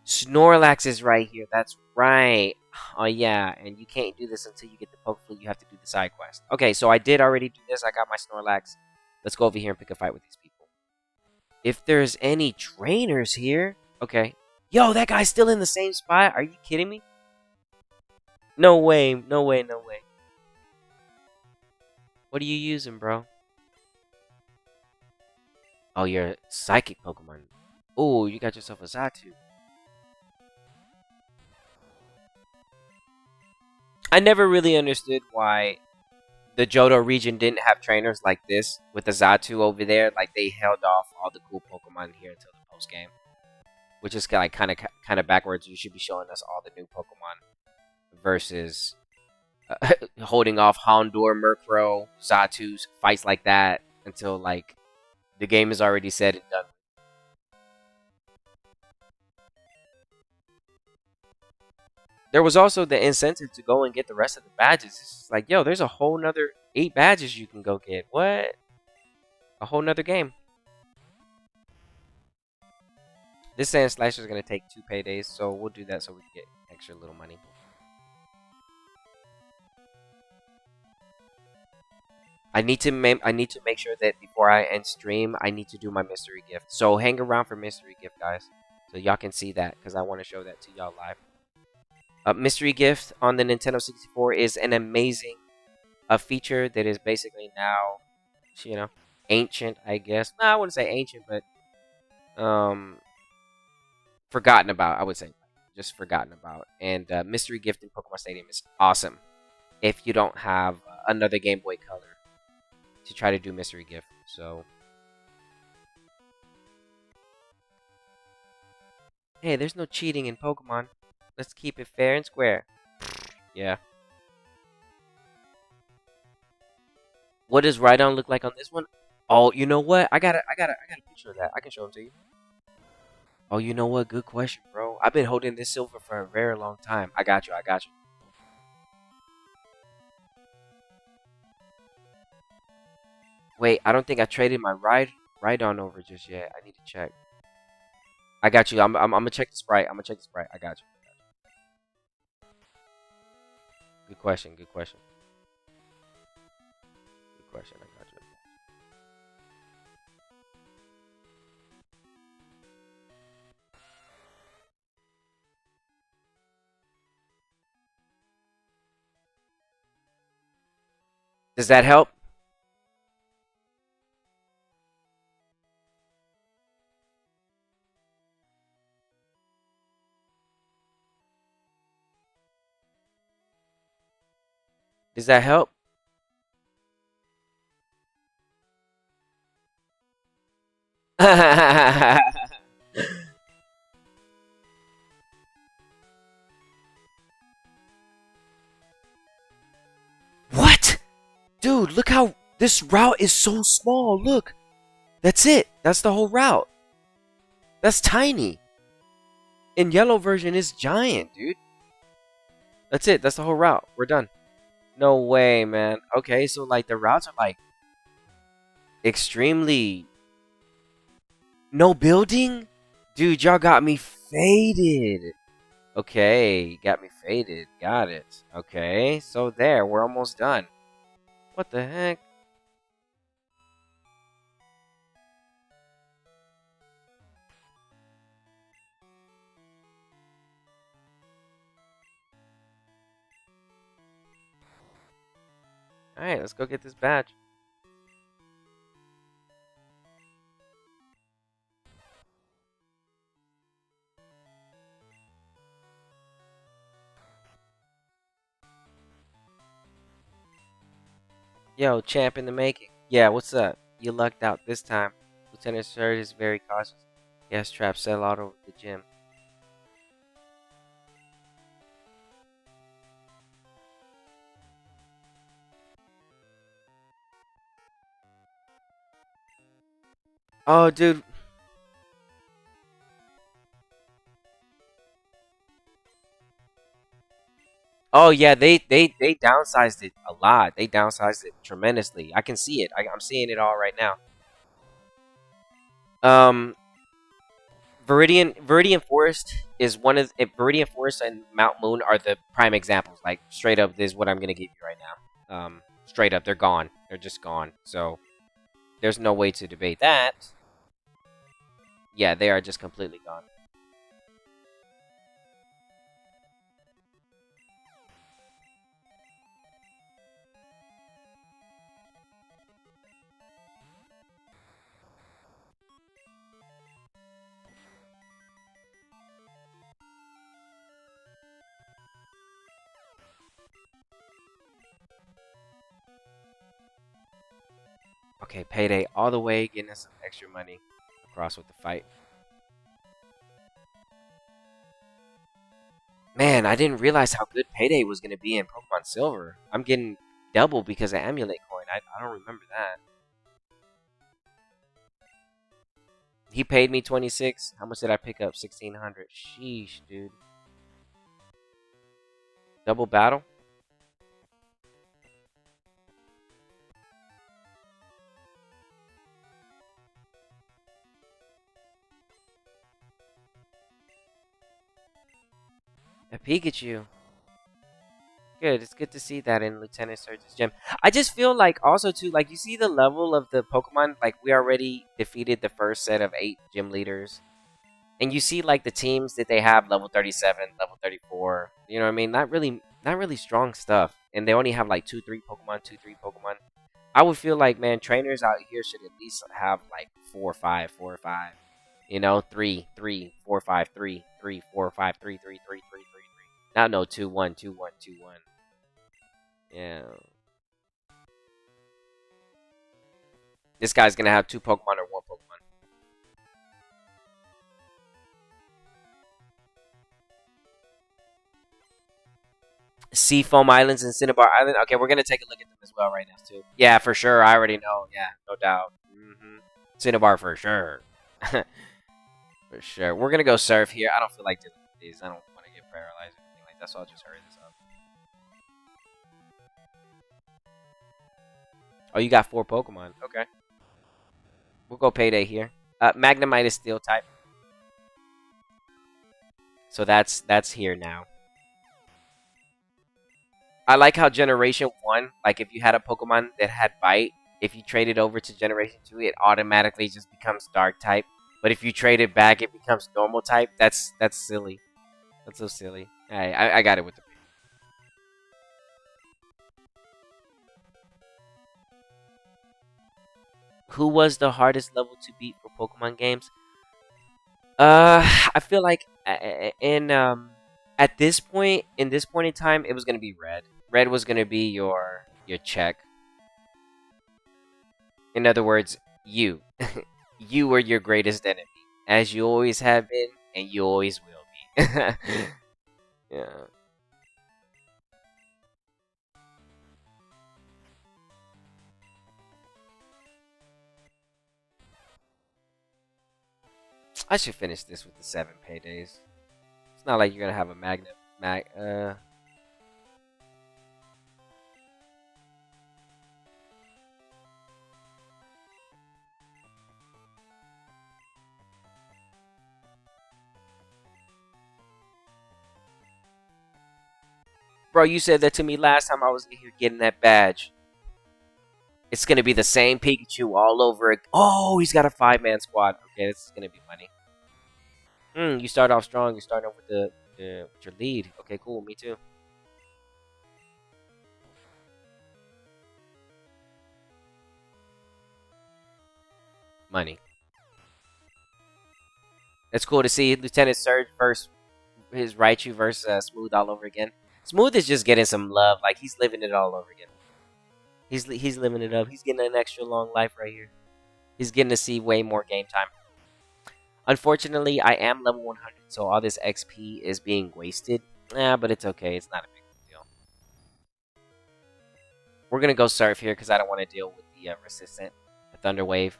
Snorlax is right here. That's right. Oh, yeah. And you can't do this until you get the Pokeflute. You have to do the side quest. Okay, so I did already do this. I got my Snorlax. Let's go over here and pick a fight with these people. If there's any trainers here. Okay. Yo, that guy's still in the same spot. Are you kidding me? No way. No way. No way. What are you using, bro? Oh, you're psychic Pokemon. Oh, you got yourself a Zatu. I never really understood why the Johto region didn't have trainers like this with the Zatu over there. Like they held off all the cool Pokemon here until the post game, which is like kind of backwards. You should be showing us all the new Pokemon versus holding off Houndour, Murkrow, Zatu's fights like that until like the game is already said and done. There was also the incentive to go and get the rest of the badges. It's like, yo, there's a whole nother 8 badges you can go get. What? A whole nother game. This Sand Slasher is going to take 2 paydays, so we'll do that so we can get extra little money. I need to make sure that before I end stream, I need to do my mystery gift. So hang around for mystery gift, guys, so y'all can see that because I want to show that to y'all live. Mystery gift on the Nintendo 64 is an amazing feature that is basically now, you know, ancient, I guess. No, I wouldn't say ancient, but forgotten about. I would say just forgotten about. And mystery gift in Pokemon Stadium is awesome. If you don't have another Game Boy Color to try to do mystery gift, so hey, there's no cheating in Pokemon. Let's keep it fair and square. Yeah. What does Rhydon look like on this one? Oh, you know what? I got a picture of that. I can show them to you. Oh, you know what? Good question, bro. I've been holding this silver for a very long time. I got you. I got you. Wait, I don't think I traded my Rhydon over just yet. I need to check. I got you. I'm gonna check the sprite. I'm gonna check the sprite. I got you. Good question. Good question. Good question. I got you. Does that help? Does that help? What? Dude, look how this route is so small. Look. That's it. That's the whole route. That's tiny. In yellow version is giant, dude. That's it. That's the whole route. We're done. No way, man. Okay, so like the routes are like extremely no building? Dude, y'all got me faded. Okay, got me faded. Got it. Okay, so there, we're almost done. What the heck? Alright, let's go get this badge. Yo, champ in the making. Yeah, what's up? You lucked out this time. Lieutenant Surge is very cautious. Gas traps sell out over the gym. Oh, dude. Oh yeah, they downsized it a lot. They downsized it tremendously. I can see it. I'm seeing it all right now. Um, Viridian Forest is one of Viridian Forest and Mount Moon are the prime examples. Like straight up, this is what I'm gonna give you right now. Straight up, they're gone. They're just gone. So there's no way to debate that. Yeah, they are just completely gone. Okay, payday all the way, getting us some extra money across with the fight. Man, I didn't realize how good payday was gonna be in Pokemon Silver. I'm getting double because of Amulet Coin. I don't remember that. He paid me 26. How much did I pick up? 1600. Sheesh, dude. Double battle? A Pikachu. Good. It's good to see that in Lieutenant Surge's gym. I just feel like also too, like you see the level of the Pokemon. Like we already defeated the first set of 8 gym leaders, and you see like the teams that they have level 37, level 34. You know what I mean? Not really strong stuff, and they only have like 2, 3 Pokemon. I would feel like, man, trainers out here should at least have like 4 or 5, 4 or 5. You know, 3, 3, 4, 5, 3, 3, 4, 5, 3, 3, 3, 3, 3, 3. Not no 2, 1, 2, 1, 2, 1. Yeah. This guy's gonna have 2 Pokemon or 1 Pokemon. Seafoam Islands and Cinnabar Island. Okay, we're gonna take a look at them as well right now too. Yeah, for sure. I already know. Yeah, no doubt. Cinnabar for sure. For sure. We're gonna go surf here. I don't feel like dealing with these. I don't want to get paralyzed or anything like that, so I'll just hurry this up. Oh, you got 4 Pokemon. Okay. We'll go payday here. Magnemite is steel type. So that's here now. I like how Generation 1, like if you had a Pokemon that had Bite, if you trade it over to Generation 2, it automatically just becomes Dark type. But if you trade it back, it becomes normal type. That's silly. That's so silly. I got it with the. Who was the hardest level to beat for Pokemon games? I feel like in at this point, in this point in time, it was gonna be Red. Red was gonna be your check. In other words, you. You were your greatest enemy, as you always have been, and you always will be. Yeah. I should finish this with the 7 paydays. It's not like you're gonna have a bro, you said that to me last time I was here getting that badge. It's gonna be the same Pikachu all over. Oh, he's got a 5-man squad. Okay, this is gonna be money. You start off strong. You start off with with your lead. Okay, cool. Me too. Money. It's cool to see Lieutenant Surge versus his Raichu versus Smooth all over again. Smooth is just getting some love. Like he's living it all over again. He's living it up. He's getting an extra long life right here. He's getting to see way more game time. Unfortunately, I am level 100, so all this XP is being wasted. Yeah, but it's okay. It's not a big deal. We're gonna go surf here because I don't want to deal with the resistant, the Thunder Wave.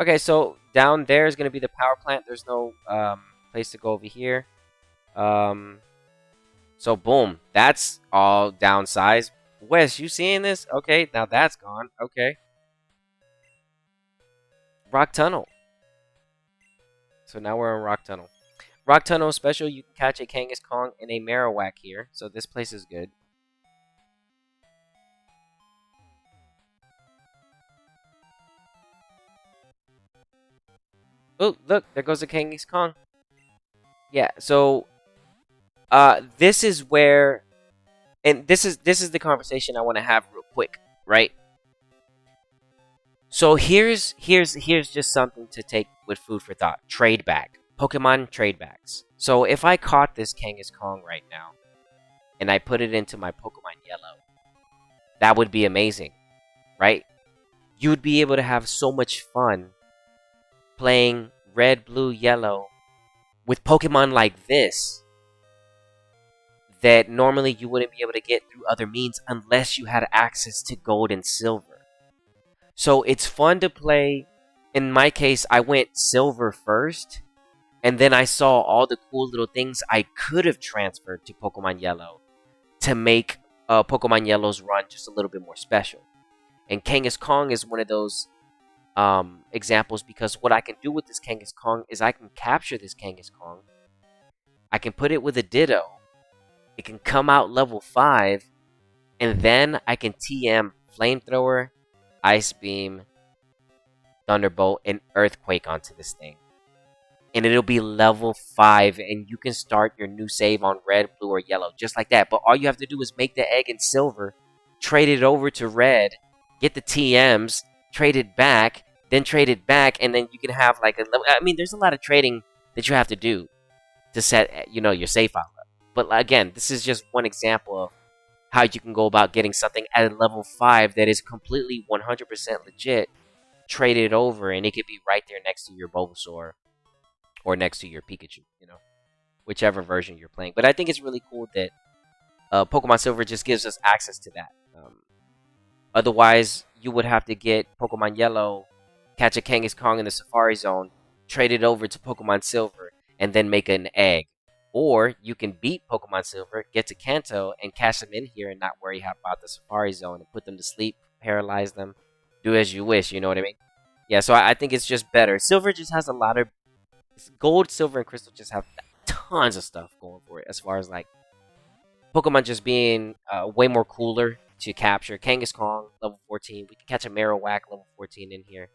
Okay, so down there is going to be the power plant. There's no place to go over here. Um, so boom, that's all downsized. Wes, you seeing this? Okay, now that's gone. Okay. Rock Tunnel. So now we're in Rock Tunnel. Rock Tunnel special, you can catch a Kangaskong and a Marowak here. So this place is good. Oh, look, there goes a Kangaskong. Yeah, so this is where, and this is the conversation I want to have real quick, right? So here's just something to take with food for thought. Trade back. Pokemon trade backs. So if I caught this Kangaskong right now and I put it into my Pokemon Yellow, that would be amazing, right? You'd be able to have so much fun playing red, blue, yellow with Pokemon like this that normally you wouldn't be able to get through other means unless you had access to gold and silver. So it's fun to play. In my case, I went silver first, and then I saw all the cool little things I could have transferred to Pokemon Yellow to make Pokemon Yellow's run just a little bit more special. And Kangaskong is one of those examples, because what I can do with this Kangaskong is I can capture this Kangaskong. I can put it with a Ditto. It can come out level 5, and then I can TM Flamethrower, Ice Beam, Thunderbolt, and Earthquake onto this thing. And it'll be level 5, and you can start your new save on red, blue, or yellow, just like that. But all you have to do is make the egg in silver, trade it over to red, get the TMs, trade it back, then trade it back, and then you can have like a level. I mean, there's a lot of trading that you have to do to set, your save file up. But again, this is just one example of how you can go about getting something at a level 5 that is completely 100% legit, trade it over, and it could be right there next to your Bulbasaur or next to your Pikachu, whichever version you're playing. But I think it's really cool that Pokemon Silver just gives us access to that. Otherwise, you would have to get Pokemon Yellow, catch a Kangaskong in the Safari Zone, trade it over to Pokemon Silver, and then make an egg. Or you can beat Pokemon Silver, get to Kanto, and catch them in here and not worry about the Safari Zone and put them to sleep, paralyze them, do as you wish, you know what I mean? Yeah, so I think it's just better. Silver just has a lot of... Gold, Silver, and Crystal just have tons of stuff going for it as far as, like, Pokemon just being way more cooler to capture. Kangaskong, level 14. We can catch a Marowak, level 14 in here.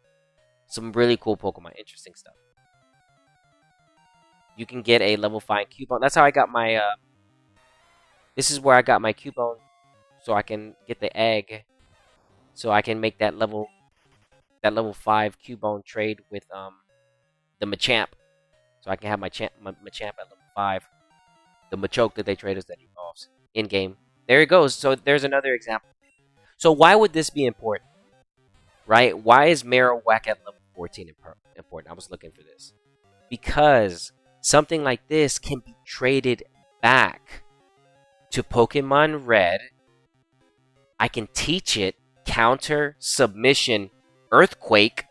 Some really cool Pokemon. Interesting stuff. You can get a level 5 Cubone. That's how I got my... this is where I got my Cubone. So I can get the egg. So I can make that level 5 Cubone trade with the Machamp. So I can have my Machamp at level 5. The Machoke that they trade us that evolves in-game. There it goes. So there's another example. So why would this be important? Right? Why is Marowak at level 14 important? I was looking for this. Because something like this can be traded back to Pokemon Red. I can teach it counter, submission, earthquake,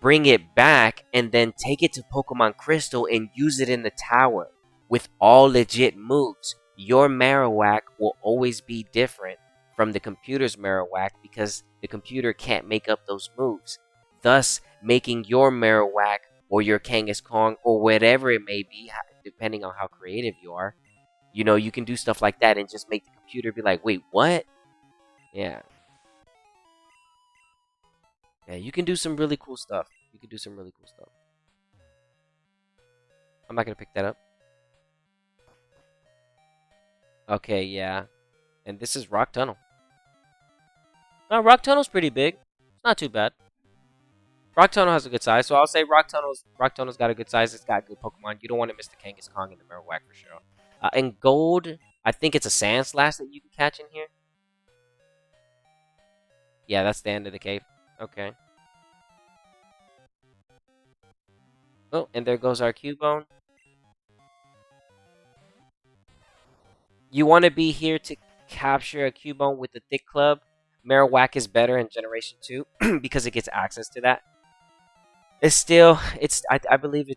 bring it back, and then take it to Pokemon Crystal and use it in the tower with all legit moves. Your Marowak will always be different from the computer's Marowak because the computer can't make up those moves, thus making your Marowak or your Kangaskong or whatever it may be, depending on how creative you are. You can do stuff like that and just make the computer be like, wait, what? Yeah. Yeah, you can do some really cool stuff. I'm not going to pick that up. Okay, yeah. And this is Rock Tunnel. No, Rock Tunnel's pretty big. It's not too bad. Rock Tunnel has a good size, so I'll say Rock Tunnel's got a good size. It's got good Pokemon. You don't want to miss the Kangaskong and the Marowak for sure. In Gold, I think it's a Sandslash that you can catch in here. Yeah, that's the end of the cave. Okay. Oh, and there goes our Cubone. You want to be here to capture a Cubone with the Thick Club. Marowak is better in Generation 2 because it gets access to that. It's still, I believe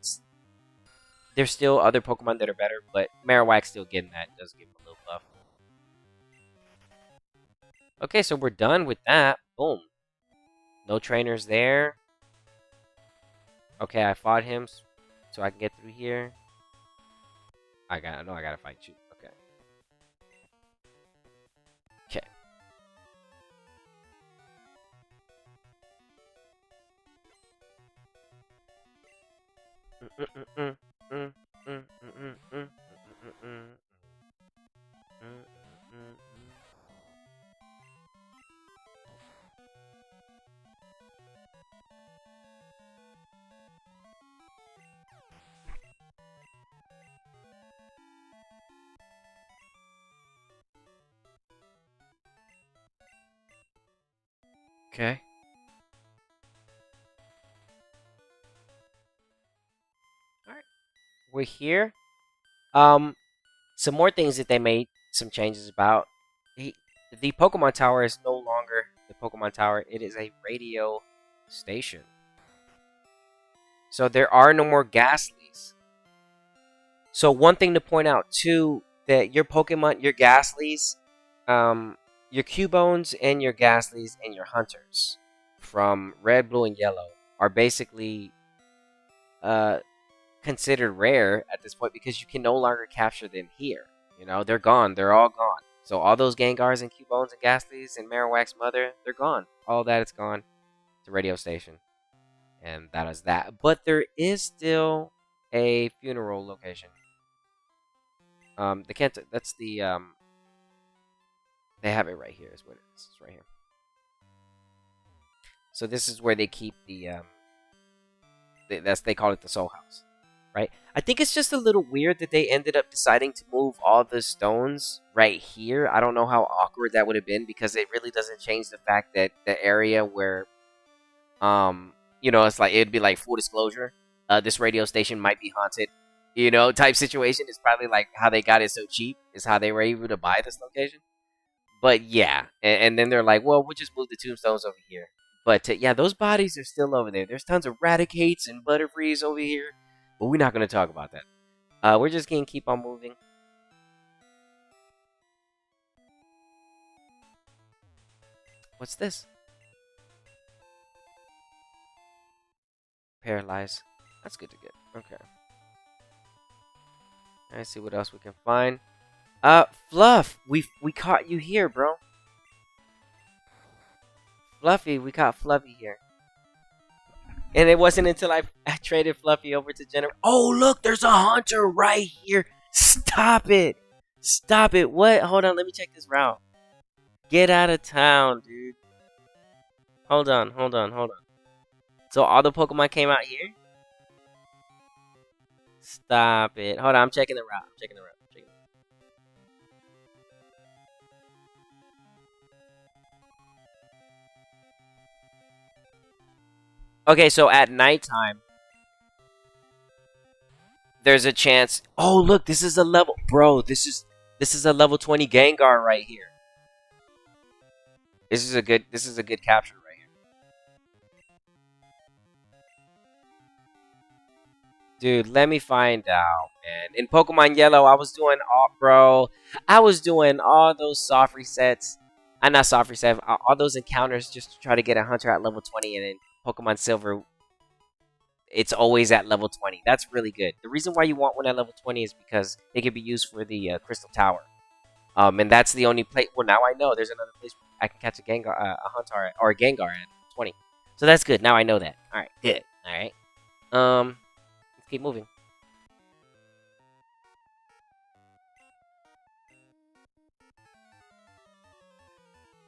there's still other Pokemon that are better, but Marowak's still getting that. It does give him a little buff. Okay, so we're done with that. Boom. No trainers there. Okay, I fought him, so I can get through here. I know I gotta fight you. Okay. Okay. Okay. All right. We're here. Um, some more things that they made some changes about. The the Pokemon Tower is no longer the Pokemon Tower. It is a radio station. So there are no more Ghastlies. So one thing to point out too, that your Pokemon, your Ghastlies, your Cubones and your Ghastlies and your Hunters from Red, Blue, and Yellow are basically uh considered rare at this point because you can no longer capture them here. You know, they're gone. They're all gone. So all those Gengars and Cubones and Ghastlies and Marowak's mother, they're gone. All that is gone. It's a radio station. And that is that. But there is still a funeral location. The Kanto, that's the they have it right here. Is what it is. It's right here. So this is where they keep the they call it the Soul House, right? I think it's just a little weird that they ended up deciding to move all the stones right here. I don't know how awkward that would have been because it really doesn't change the fact that the area where it's like it'd be like full disclosure. This radio station might be haunted, type situation. Is probably like how they got it so cheap is how they were able to buy this location. But yeah, and then they're like, well, we'll just move the tombstones over here. But yeah, those bodies are still over there. There's tons of Raticates and Butterfrees over here, but we're not going to talk about that. We're just going to keep on moving. What's this? Paralyzed. That's good to get. Okay. Let's see what else we can find. Fluff, we caught you here, bro. Fluffy, we caught Fluffy here. And it wasn't until I traded Fluffy over to Jennifer. Oh, look, there's a hunter right here. Stop it. Stop it. What? Hold on, let me check this route. Get out of town, dude. Hold on. So all the Pokemon came out here? Stop it. Hold on, I'm checking the route. Okay, so at nighttime, there's a chance. Oh, look, this is a level, bro. This is a level 20 Gengar right here. This is a good capture right here. Dude, let me find out, man. In Pokemon Yellow, I was doing all those soft resets. Not soft reset, all those encounters just to try to get a hunter at level 20, and in Pokemon Silver, it's always at level 20. That's really good. The reason why you want one at level 20 is because it can be used for the Crystal Tower. And that's the only place. Well, now I know there's another place where I can catch a Gengar, a Hunter, or a Gengar at 20. So that's good. Now I know that. All right, good. All right. Let's keep moving.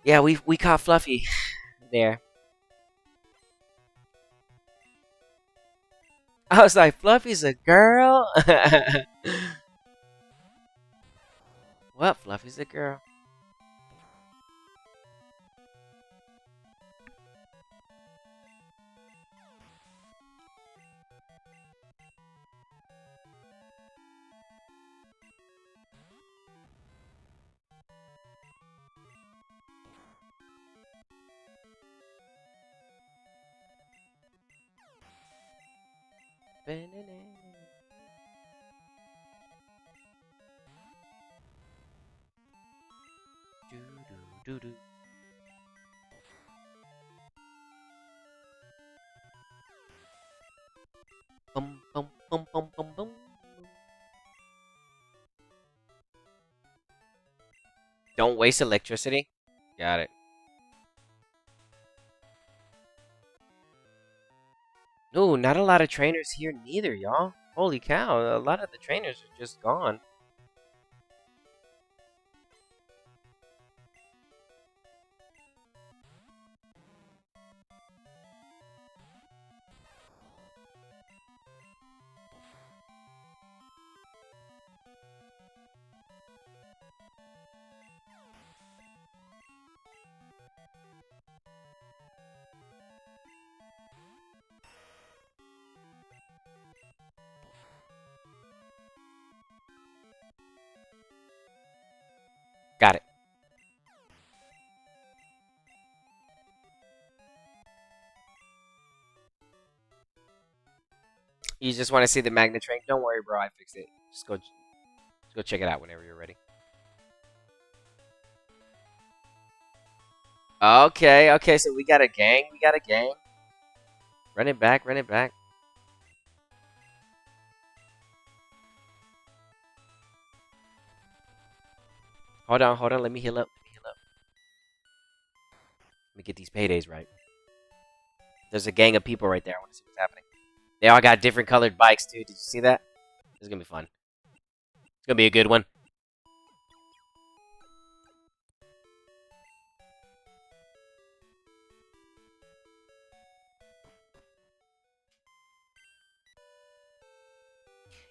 Yeah, we caught Fluffy there. I was like, Fluffy's a girl? What? Fluffy's a girl? Bum, bum, bum, bum, bum, bum. Don't waste electricity. Got it. No, not a lot of trainers here neither, y'all. Holy cow, a lot of the trainers are just gone. Got it. You just want to see the magnet train? Don't worry, bro. I fixed it. Just go check it out whenever you're ready. Okay, okay. So we got a gang. We got a gang. Run it back. Run it back. Hold on, hold on. Let me heal up. Let me heal up. Let me get these paydays right. There's a gang of people right there. I want to see what's happening. They all got different colored bikes too. Did you see that? This is gonna be fun. It's gonna be a good one.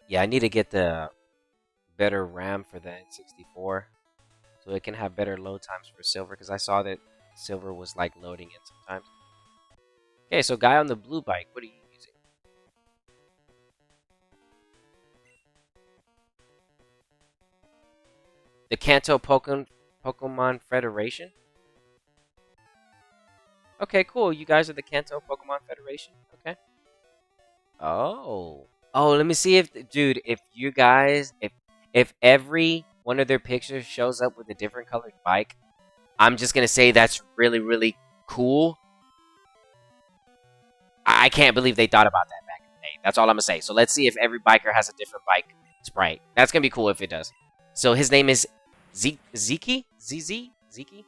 Yeah, I need to get the better RAM for the N64 so it can have better load times for Silver because I saw that Silver was like loading in sometimes. Okay, so guy on the blue bike, what are you using? The Kanto Pokemon Federation? Okay, cool. You guys are the Kanto Pokemon Federation? Okay. Oh. Oh, let me see if dude, if you guys if every one of their pictures shows up with a different colored bike, I'm just gonna say that's really, really cool. I can't believe they thought about that back in the day. That's all I'm gonna say. So let's see if every biker has a different bike sprite. That's gonna be cool if it does. So his name is Ziki? ZZ? Ziki?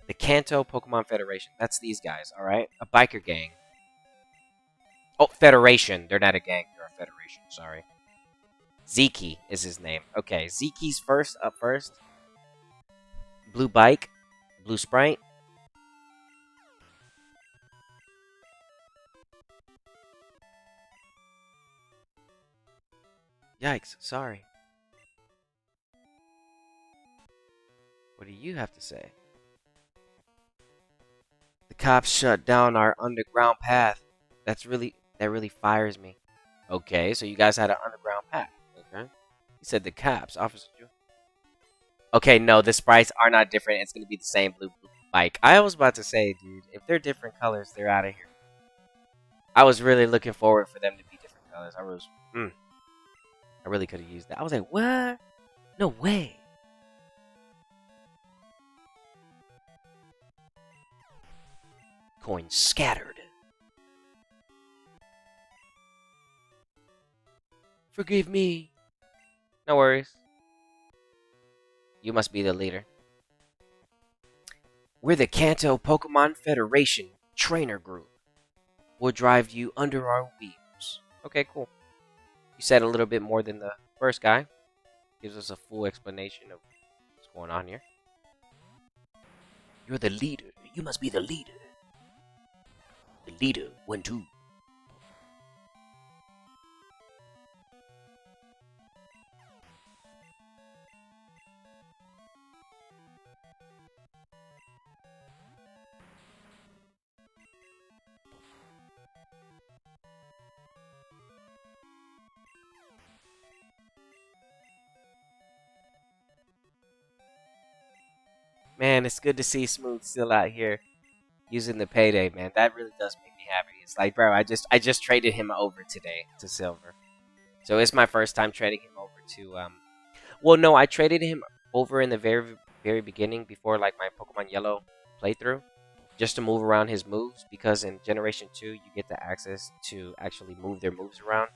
The Kanto Pokemon Federation. That's these guys, alright? A biker gang. Oh, Federation. They're not a gang. They're a federation. Sorry. Ziki is his name. Okay, Ziki's first, up first. Blue bike. Blue sprite. Yikes, sorry. What do you have to say? The cops shut down our underground path. That really fires me. Okay, so you guys had an underground path. Okay. He said the cops, Officer Joe. Okay, no, the sprites are not different. It's gonna be the same blue bike. I was about to say, dude, if they're different colors, they're out of here. I was really looking forward for them to be different colors. I really could have used that. I was like, what? No way. Coins scattered. Forgive me. No worries. You must be the leader. We're the Kanto Pokemon Federation Trainer Group. We'll drive you under our wheels. Okay, cool. You said a little bit more than the first guy. Gives us a full explanation of what's going on here. You're the leader. You must be the leader. The leader, 1-2. Man, it's good to see Smooth still out here. using the payday, man. That really does make me happy. It's like, bro, I just traded him over today to Silver. So it's my first time trading him over to well, no, I traded him over in the very beginning before like my Pokemon Yellow playthrough just to move around his moves because in Generation 2 you get the access to actually move their moves around.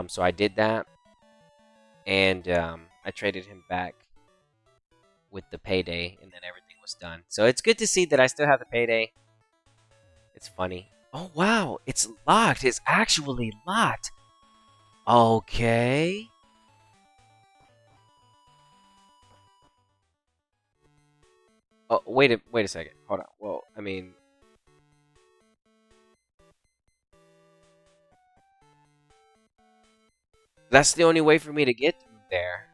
So I did that and I traded him back with the payday and then everything was done. So it's good to see that I still have the payday. It's funny. Oh wow, it's locked. It's actually locked. Okay. Oh, wait a second. Hold on. Well, I mean, that's the only way for me to get through there.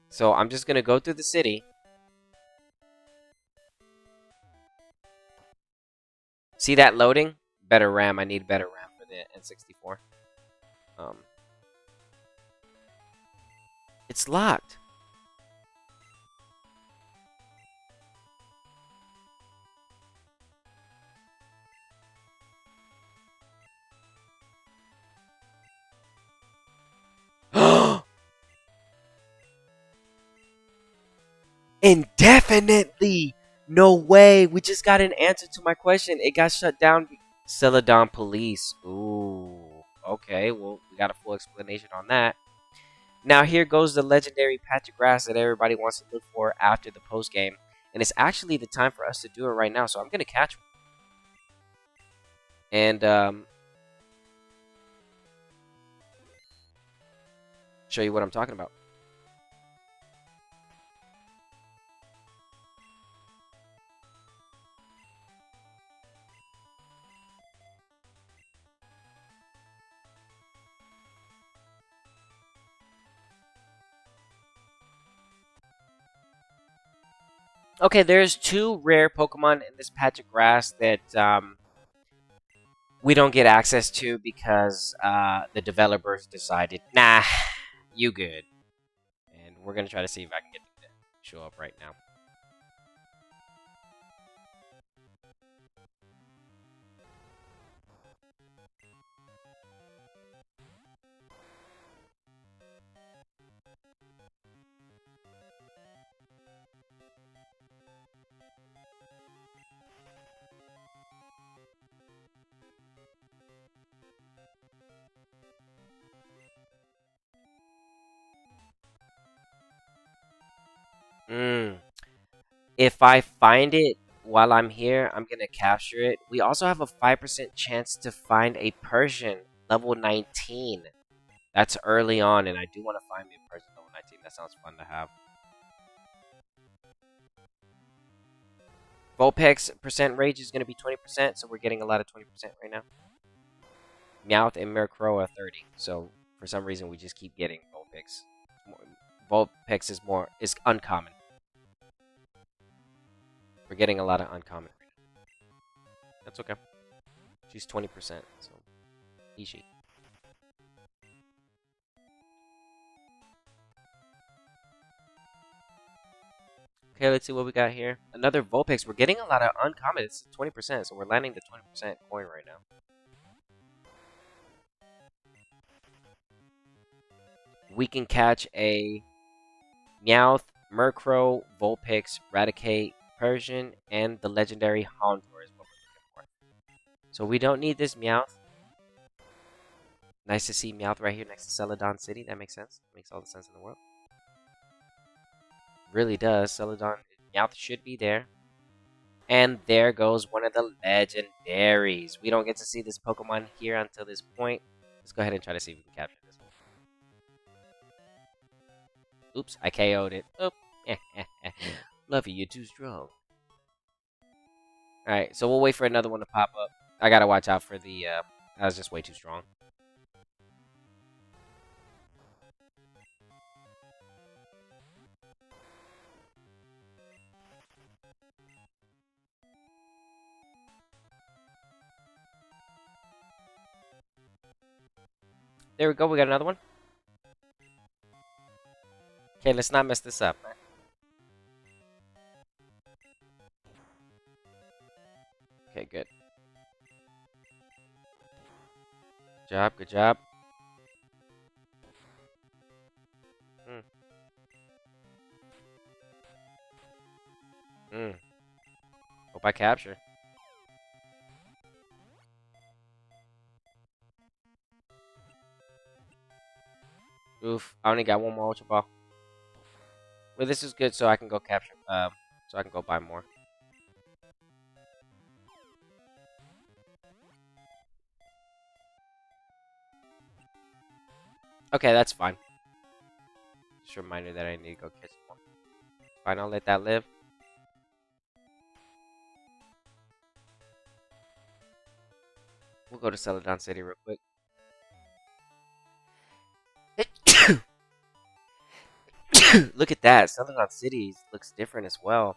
So I'm just gonna go through the city. See that loading? Better RAM. I need better RAM for the N64. Um, it's locked. Indefinitely. No way. We just got an answer to my question. It got shut down. Celadon Police. Ooh. Okay. Well, we got a full explanation on that. Now here goes the legendary patch of grass that everybody wants to look for after the post game, and it's actually the time for us to do it right now. So I'm gonna catch one and show you what I'm talking about. Okay, there's two rare Pokemon in this patch of grass that we don't get access to because the developers decided, nah, you good. And we're gonna try to see if I can get them to show up right now. Mm. If I find it while I'm here, I'm gonna capture it. We also have a 5% chance to find a Persian level 19. That's early on, and I do want to find me a Persian level 19. That sounds fun to have. Vulpix percent rage is gonna be 20%, so we're getting a lot of 20% right now. Meowth and Murkrow are 30. So for some reason, we just keep getting Vulpix. Vulpix is uncommon. We're getting a lot of uncommon. That's okay. She's 20%, so easy. Okay, let's see what we got here. Another Vulpix. We're getting a lot of uncommon. It's 20%, so we're landing the 20% coin right now. We can catch a Meowth, Murkrow, Vulpix, Raticate, Persian, and the legendary Houndour is what we're looking for. So we don't need this Meowth. Nice to see Meowth right here next to Celadon City. That makes sense. Makes all the sense in the world. Really does. Celadon, Meowth should be there. And there goes one of the legendaries. We don't get to see this Pokemon here until this point. Let's go ahead and try to see if we can capture this one. Oops, I KO'd it. Oop. Luffy, you're too strong. Alright, so we'll wait for another one to pop up. I gotta watch out for the, I was just way too strong. There we go, we got another one. Okay, let's not mess this up. Good job. Good job. Mm. Mm. Hope I capture. Oof. I only got one more Ultra Ball. Well, this is good, so I can go capture. So I can go buy more. Okay, that's fine. Just a reminder that I need to go catch more. Fine, I'll let that live. We'll go to Celadon City real quick. Look at that. Celadon City looks different as well.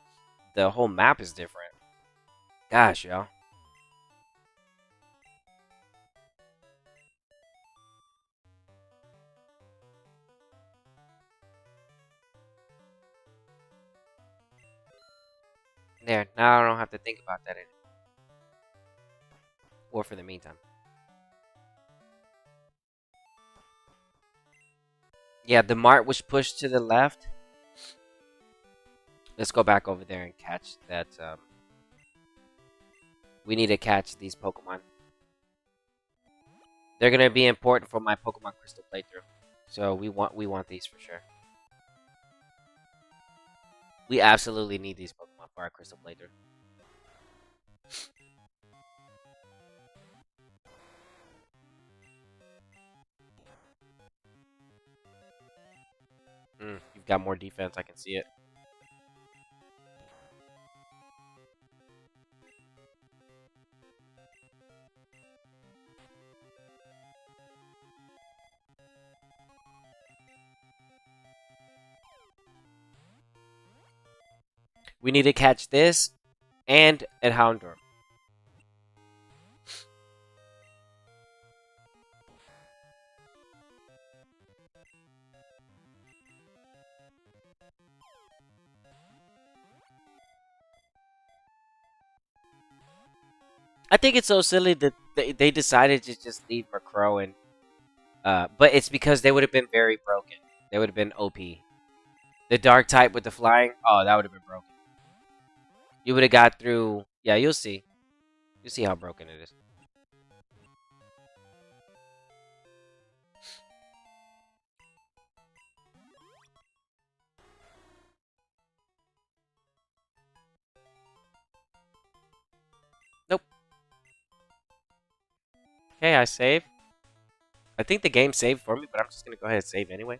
The whole map is different. Gosh, y'all. There. Now I don't have to think about that anymore. Or for the meantime. Yeah, the mart was pushed to the left. Let's go back over there and catch that. We need to catch these Pokemon. They're gonna be important for my Pokemon Crystal playthrough. So we want these for sure. We absolutely need these Pokemon for our Crystal playthrough. You've got more defense. I can see it. We need to catch this and a Houndour. I think it's so silly that they decided to just leave Murkrow and but it's because they would have been very broken. They would have been OP. The dark type with the flying, oh, that would have been broken. You would have got through. Yeah, you'll see. You'll see how broken it is. Nope. Okay, I save. I think the game saved for me, but I'm just gonna go ahead and save anyway.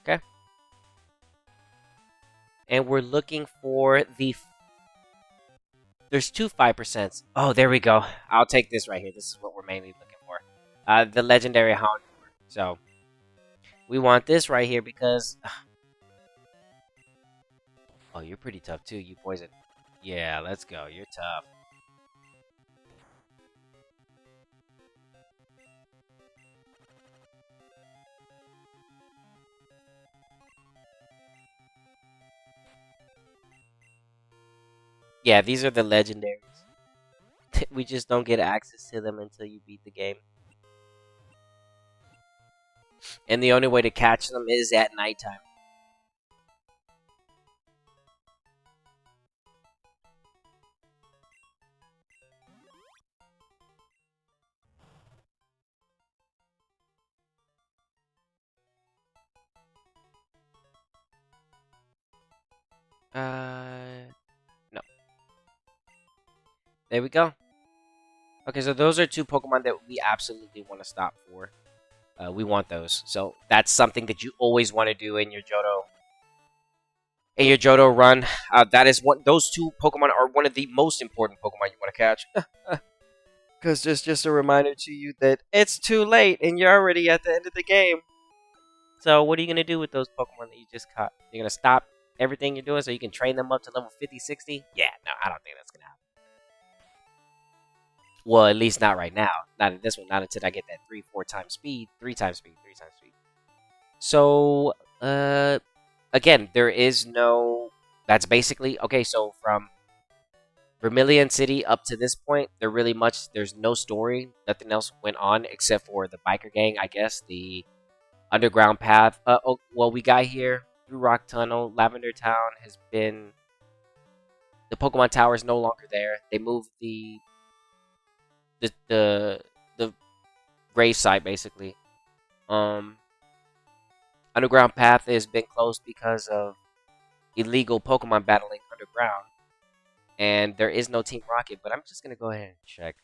Okay. And we're looking for the. There's two 5%. Oh, there we go. I'll take this right here. This is what we're mainly looking for. The legendary Houndour. So we want this right here because. Oh, you're pretty tough too. You poison. Yeah, let's go. You're tough. Yeah, these are the legendaries. We just don't get access to them until you beat the game. And the only way to catch them is at nighttime. No. There we go. Okay, so those are two Pokemon that we absolutely want to stop for. We want those. So that's something that you always want to do in your Johto. In your Johto run. That is one. Those two Pokemon are one of the most important Pokemon you want to catch. Because just a reminder to you that it's too late and you're already at the end of the game. So what are you going to do with those Pokemon that you just caught? You're going to stop everything you're doing so you can train them up to level 50, 60? Yeah, no, I don't think that's going to happen. Well, at least not right now. Not in this one. Not until I get that 3-4 times speed. 3 times speed. 3 times speed. So, again, there is no... That's basically... Okay, so from Vermilion City, up to this point, there's no story. Nothing else went on except for the biker gang, I guess. The underground path. Oh, well, we got here through Rock Tunnel. Lavender Town has been. The Pokemon Tower is no longer there. They moved the grave site basically. Um, underground path has been closed because of illegal Pokemon battling underground, and there is no Team Rocket. But I'm just gonna go ahead and check.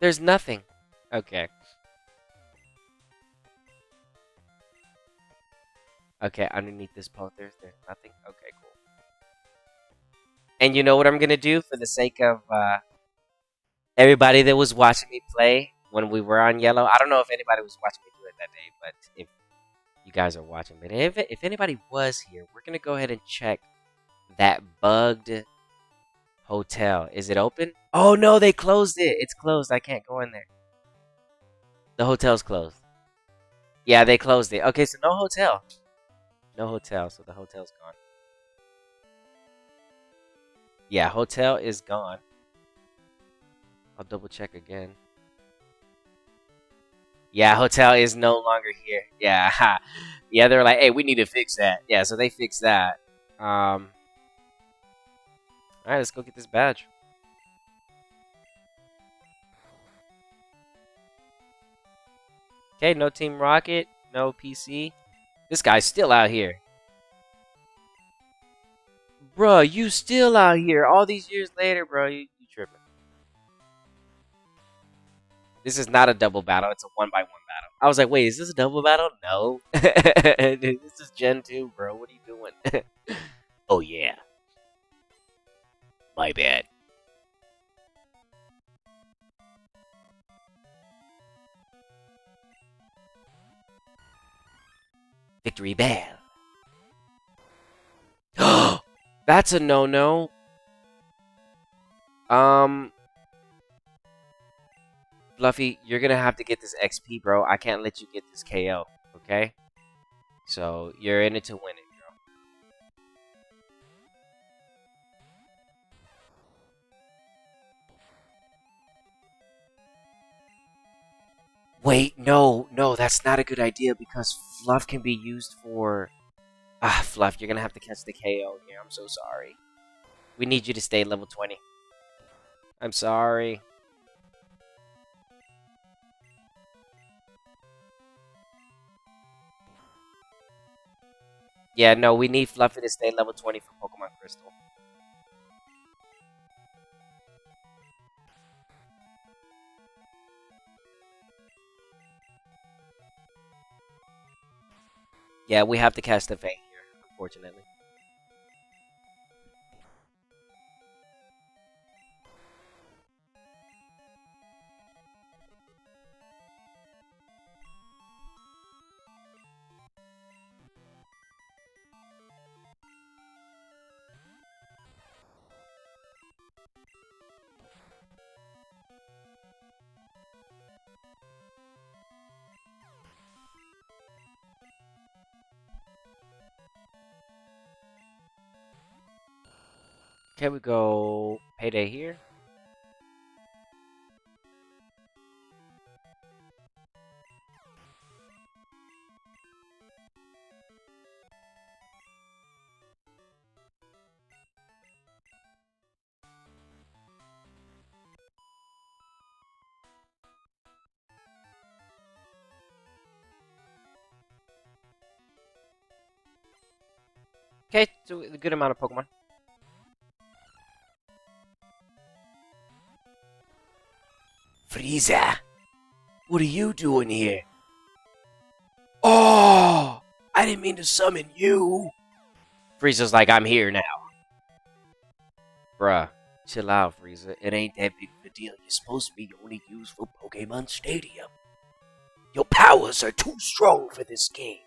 There's nothing. Okay. Okay, underneath this post, there's nothing. Okay, cool. And you know what I'm gonna do for the sake of everybody that was watching me play when we were on yellow. I don't know if anybody was watching me do it that day, but if you guys are watching, but if anybody was here, we're gonna go ahead and check that bugged hotel. Is it open? Oh no, they closed it. It's closed. I can't go in there. The hotel's closed. Yeah, they closed it. Okay, so no hotel. No hotel, so the hotel's gone. Yeah, hotel is gone. I'll double check again. Yeah, hotel is no longer here. Yeah, yeah, they're like, hey, we need to fix that. Yeah, so they fixed that. All right, let's go get this badge. Okay, no Team Rocket, no PC. This guy's still out here. Bruh, you still out here all these years later, bro. You tripping. This is not a double battle. It's a one-by-one battle. I was like, wait, is this a double battle? No. This is Gen 2, bro. What are you doing? Oh, yeah. My bad. Victory Bell. That's a no-no. Fluffy, you're gonna have to get this XP, bro. I can't let you get this KO, okay? So, you're in it to win it, bro. Wait, no, that's not a good idea because Fluff can be used for... Ah, Fluff, you're gonna have to catch the KO here. I'm so sorry. We need you to stay level 20. I'm sorry. Yeah, no, we need Fluffy to stay level 20 for Pokemon Crystal. Yeah, we have to catch the Fang here, unfortunately. Okay, we go Payday here. Okay, so a good amount of Pokemon. Frieza, what are you doing here? Oh, I didn't mean to summon you. Frieza's like, I'm here now. Bruh, chill out, Frieza. It ain't that big of a deal. You're supposed to be only used for Pokemon Stadium. Your powers are too strong for this game.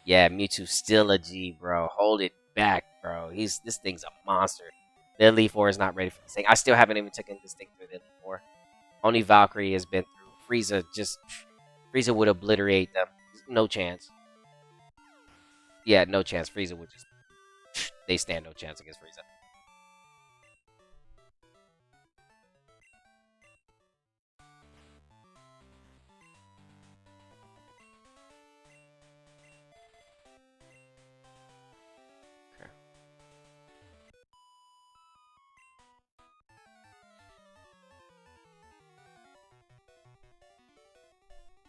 Yeah, Mewtwo's still a G, bro. Hold it back, bro. This thing's a monster. The Elite Four is not ready for this thing. I still haven't even taken this thing through the Elite Four. Only Valkyrie has been through. Frieza just... Frieza would obliterate them. No chance. Yeah, no chance. Frieza would just... They stand no chance against Frieza. Okay.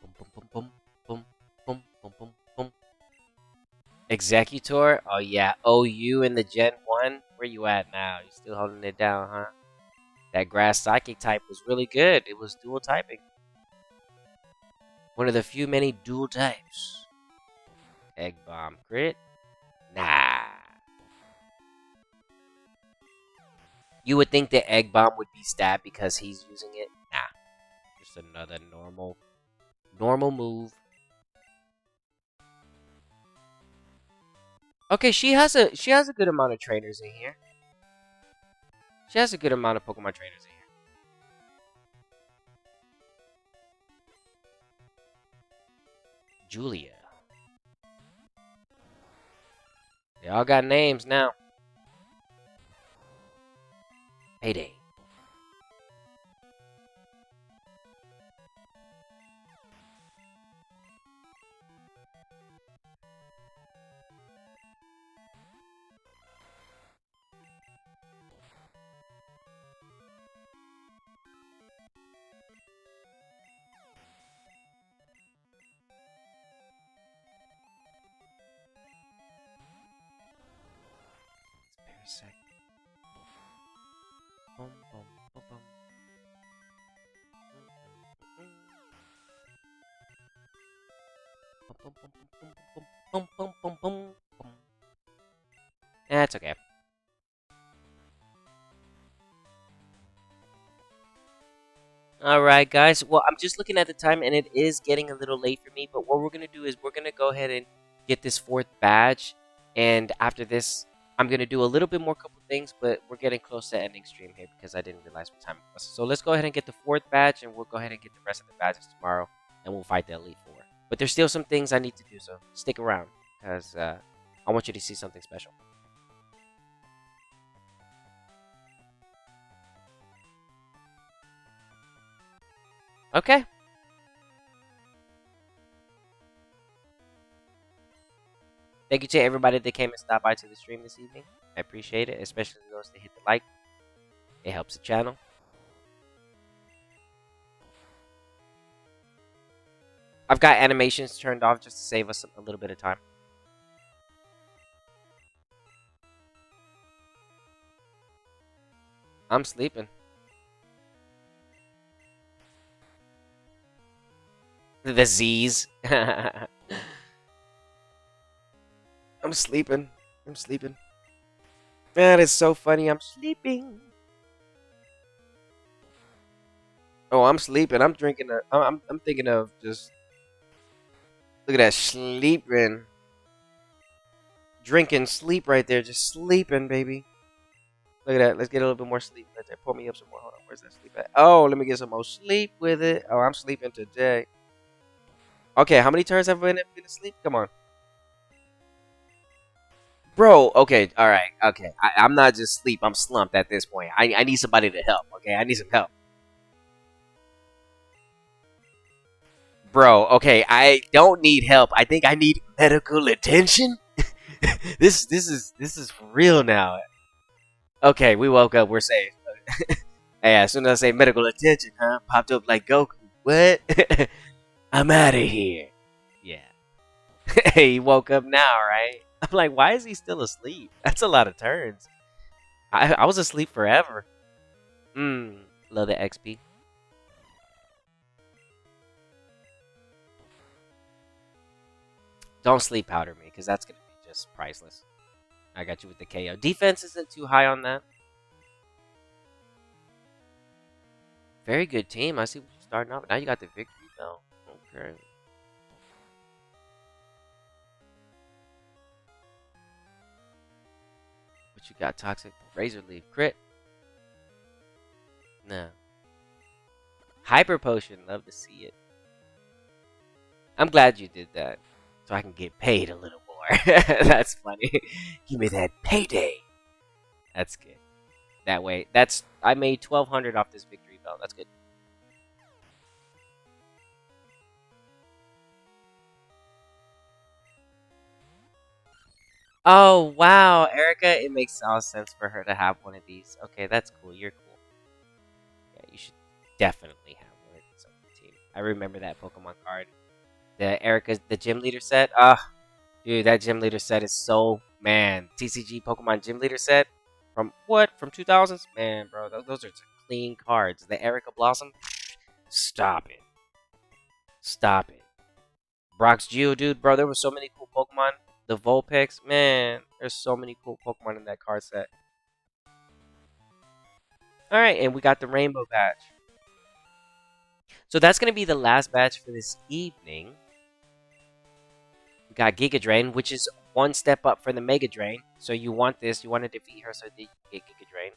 Boom, boom, boom, boom, boom, boom, boom, boom, boom. Executor? Oh, yeah. OU in the Gen 1? Where you at now? You still holding it down, huh? That grass psychic type was really good. It was dual typing. One of the few many dual types. Egg bomb crit? Nah. You would think the egg bomb would be stabbed because he's using it. Nah. Just another normal move. Okay, she has a good amount of trainers in here. She has a good amount of Pokemon trainers in here. Julia. They all got names now. Payday. Sec. Boom, boom, boom, boom. Boom, boom, boom, boom, boom, boom, boom, boom, boom. That's okay. Alright, guys. Well, I'm just looking at the time, and it is getting a little late for me. But what we're going to do is we're going to go ahead and get this 4th badge. And after this, I'm going to do a little bit more couple things. But we're getting close to ending stream here because I didn't realize what time it was. So let's go ahead and get the 4th badge. And we'll go ahead and get the rest of the badges tomorrow. And we'll fight the Elite Four. But there's still some things I need to do. So stick around because I want you to see something special. Okay. Thank you to everybody that came and stopped by to the stream this evening. I appreciate it, especially those that hit the like. It helps the channel. I've got animations turned off just to save us a little bit of time. I'm sleeping. The Z's. I'm sleeping. I'm sleeping. That is so funny. I'm sleeping. Oh, I'm sleeping. I'm drinking. I'm thinking of just. Look at that sleeping. Drinking sleep right there. Just sleeping, baby. Look at that. Let's get a little bit more sleep right there. Pour me up some more. Hold on. Where's that sleep at? Oh, let me get some more sleep with it. Oh, I'm sleeping today. Okay, how many turns have I been asleep? Come on. Bro, okay, alright, okay. I'm not just asleep, I'm slumped at this point. I need somebody to help, okay? I need some help. Bro, okay, I don't need help. I think I need medical attention. this is for real now. Okay, we woke up, we're safe. Hey, as soon as I say medical attention, huh? Popped up like Goku. What? I'm out of here. Yeah. He woke up now, right? I'm like, why is he still asleep? That's a lot of turns. I was asleep forever. Love the XP. Don't sleep powder me, because that's going to be just priceless. I got you with the KO. Defense isn't too high on that. Very good team. I see what you're starting off. Now you got the victory, though. Okay. What you got? Toxic Razor Leaf. Crit. No. Hyper Potion. Love to see it. I'm glad you did that, so I can get paid a little more. That's funny. Give me that payday. That's good. That way, I made 1,200 off this victory belt. That's good. Oh wow, Erica! It makes all sense for her to have one of these. Okay, that's cool. You're cool. Yeah, you should definitely have one of these on your team. I remember that Pokemon card. The Erica's the gym leader set. Ah, dude, that gym leader set is so man. TCG Pokemon gym leader set from what? From 2000s? Man, bro, those are some clean cards. The Erica Blossom. Stop it. Stop it. Brock's Geodude, bro. There were so many cool Pokemon. The Vulpix, man. There's so many cool Pokemon in that card set. All right, and we got the Rainbow Badge. So that's gonna be the last badge for this evening. We got Giga Drain, which is one step up for the Mega Drain. So you want this, you want to defeat her so that you get Giga Drain,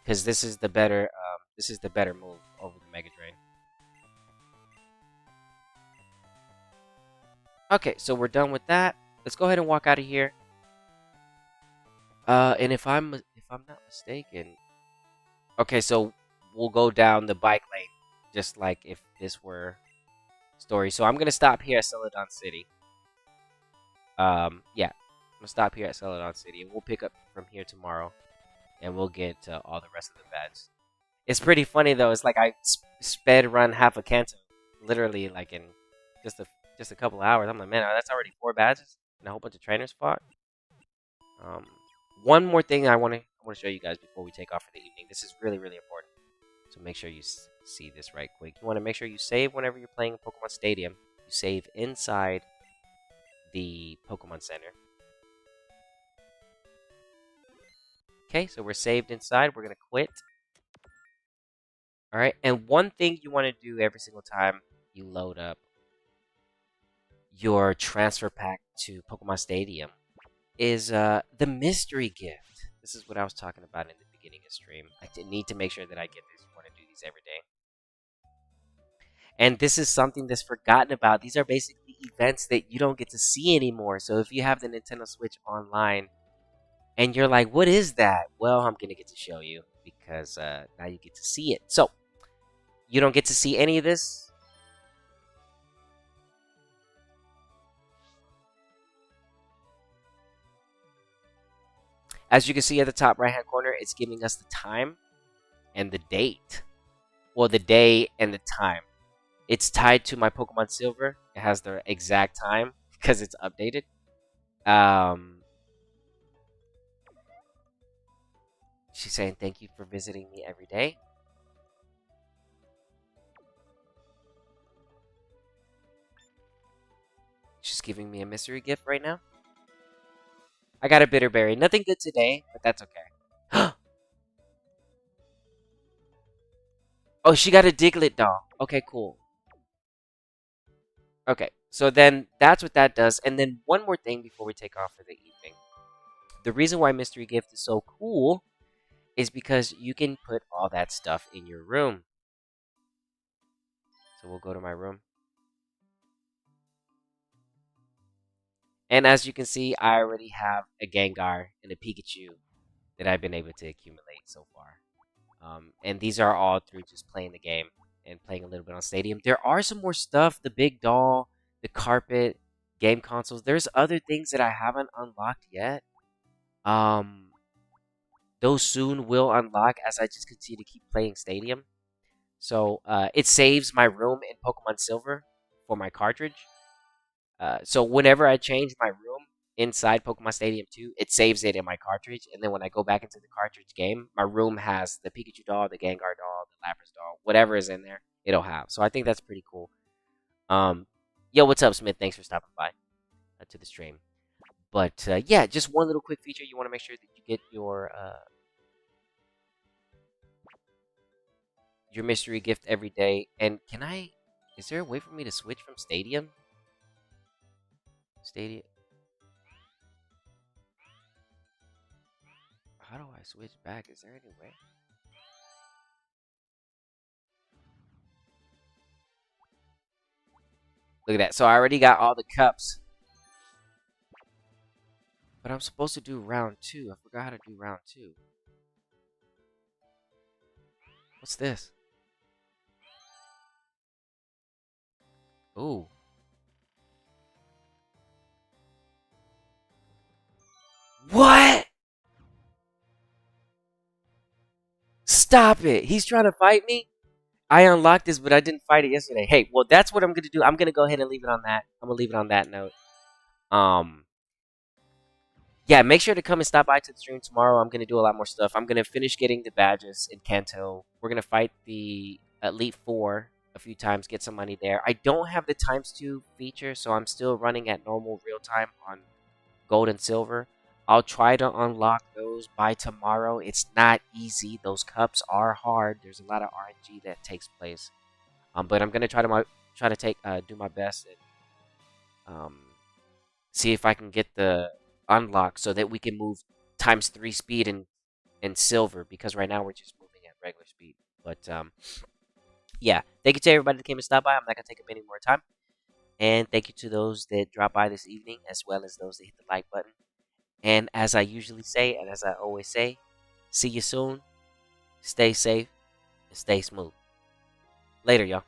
because this is the better move over the Mega Drain. Okay, so we're done with that. Let's go ahead and walk out of here. And if I'm not mistaken, okay, so we'll go down the bike lane, just like if this were story. So I'm gonna stop here at Celadon City. Yeah, I'm gonna stop here at Celadon City, and we'll pick up from here tomorrow, and we'll get to all the rest of the badges. It's pretty funny though. It's like I sped run half a Kanto, literally like in just a just a couple hours. I'm like, man, that's already 4 badges and a whole bunch of trainers fought. Um, one more thing I want to show you guys before we take off for the evening. This is really really important. So make sure you see this right quick. You want to make sure you save whenever you're playing Pokemon Stadium. You save inside the Pokemon Center. Okay, so we're saved inside. We're gonna quit. All right, and one thing you want to do every single time you load up your transfer pack to Pokemon Stadium is the mystery gift. This is what I was talking about in the beginning of stream. I need to make sure that I get this. I want to do these every day. And this is something that's forgotten about. These are basically events that you don't get to see anymore. So if you have the Nintendo Switch online and you're like, what is that? Well, I'm going to get to show you because now you get to see it. So you don't get to see any of this. As you can see at the top right hand corner, it's giving us the time and the date. Well, the day and the time. It's tied to my Pokemon Silver. It has the exact time because it's updated. Um, she's saying thank you for visiting me every day. She's giving me a mystery gift right now. I got a bitter berry. Nothing good today, but that's okay. Oh, she got a Diglett doll. Okay, cool. Okay, so then that's what that does. And then one more thing before we take off for the evening. The reason why mystery gift is so cool is because you can put all that stuff in your room. So we'll go to my room. And as you can see, I already have a Gengar and a Pikachu that I've been able to accumulate so far. And these are all through just playing the game and playing a little bit on Stadium. There are some more stuff, the big doll, the carpet, game consoles. There's other things that I haven't unlocked yet. Um, those soon will unlock as I just continue to keep playing Stadium. So it saves my room in Pokemon Silver for my cartridge. So whenever I change my room inside Pokemon Stadium 2, it saves it in my cartridge. And then when I go back into the cartridge game, my room has the Pikachu doll, the Gengar doll, the Lapras doll, whatever is in there, it'll have. So I think that's pretty cool. Um, yo, what's up, Smith? Thanks for stopping by to the stream. But yeah, just one little quick feature. You want to make sure that you get your mystery gift every day. And can I? Is there a way for me to switch from Stadium? Stadium. How do I switch back? Is there any way? Look at that. So I already got all the cups. But I'm supposed to do round two. I forgot how to do round two. What's this? Ooh. What? Stop it. He's trying to fight me? I unlocked this, but I didn't fight it yesterday. Hey, well, that's what I'm going to do. I'm going to go ahead and leave it on that. I'm going to leave it on that note. Um, yeah, make sure to come and stop by to the stream tomorrow. I'm going to do a lot more stuff. I'm going to finish getting the badges in Kanto. We're going to fight the Elite Four a few times, get some money there. I don't have the times 2 feature, so I'm still running at normal real time on Gold and Silver. I'll try to unlock those by tomorrow. It's not easy. Those cups are hard. There's a lot of RNG that takes place. But I'm gonna try to do my best and see if I can get the unlock so that we can move times 3 speed in silver, because right now we're just moving at regular speed. But yeah, thank you to everybody that came and stopped by. I'm not gonna take up any more time. And thank you to those that dropped by this evening, as well as those that hit the like button. And as I usually say, and as I always say, see you soon, stay safe, and stay smooth. Later, y'all.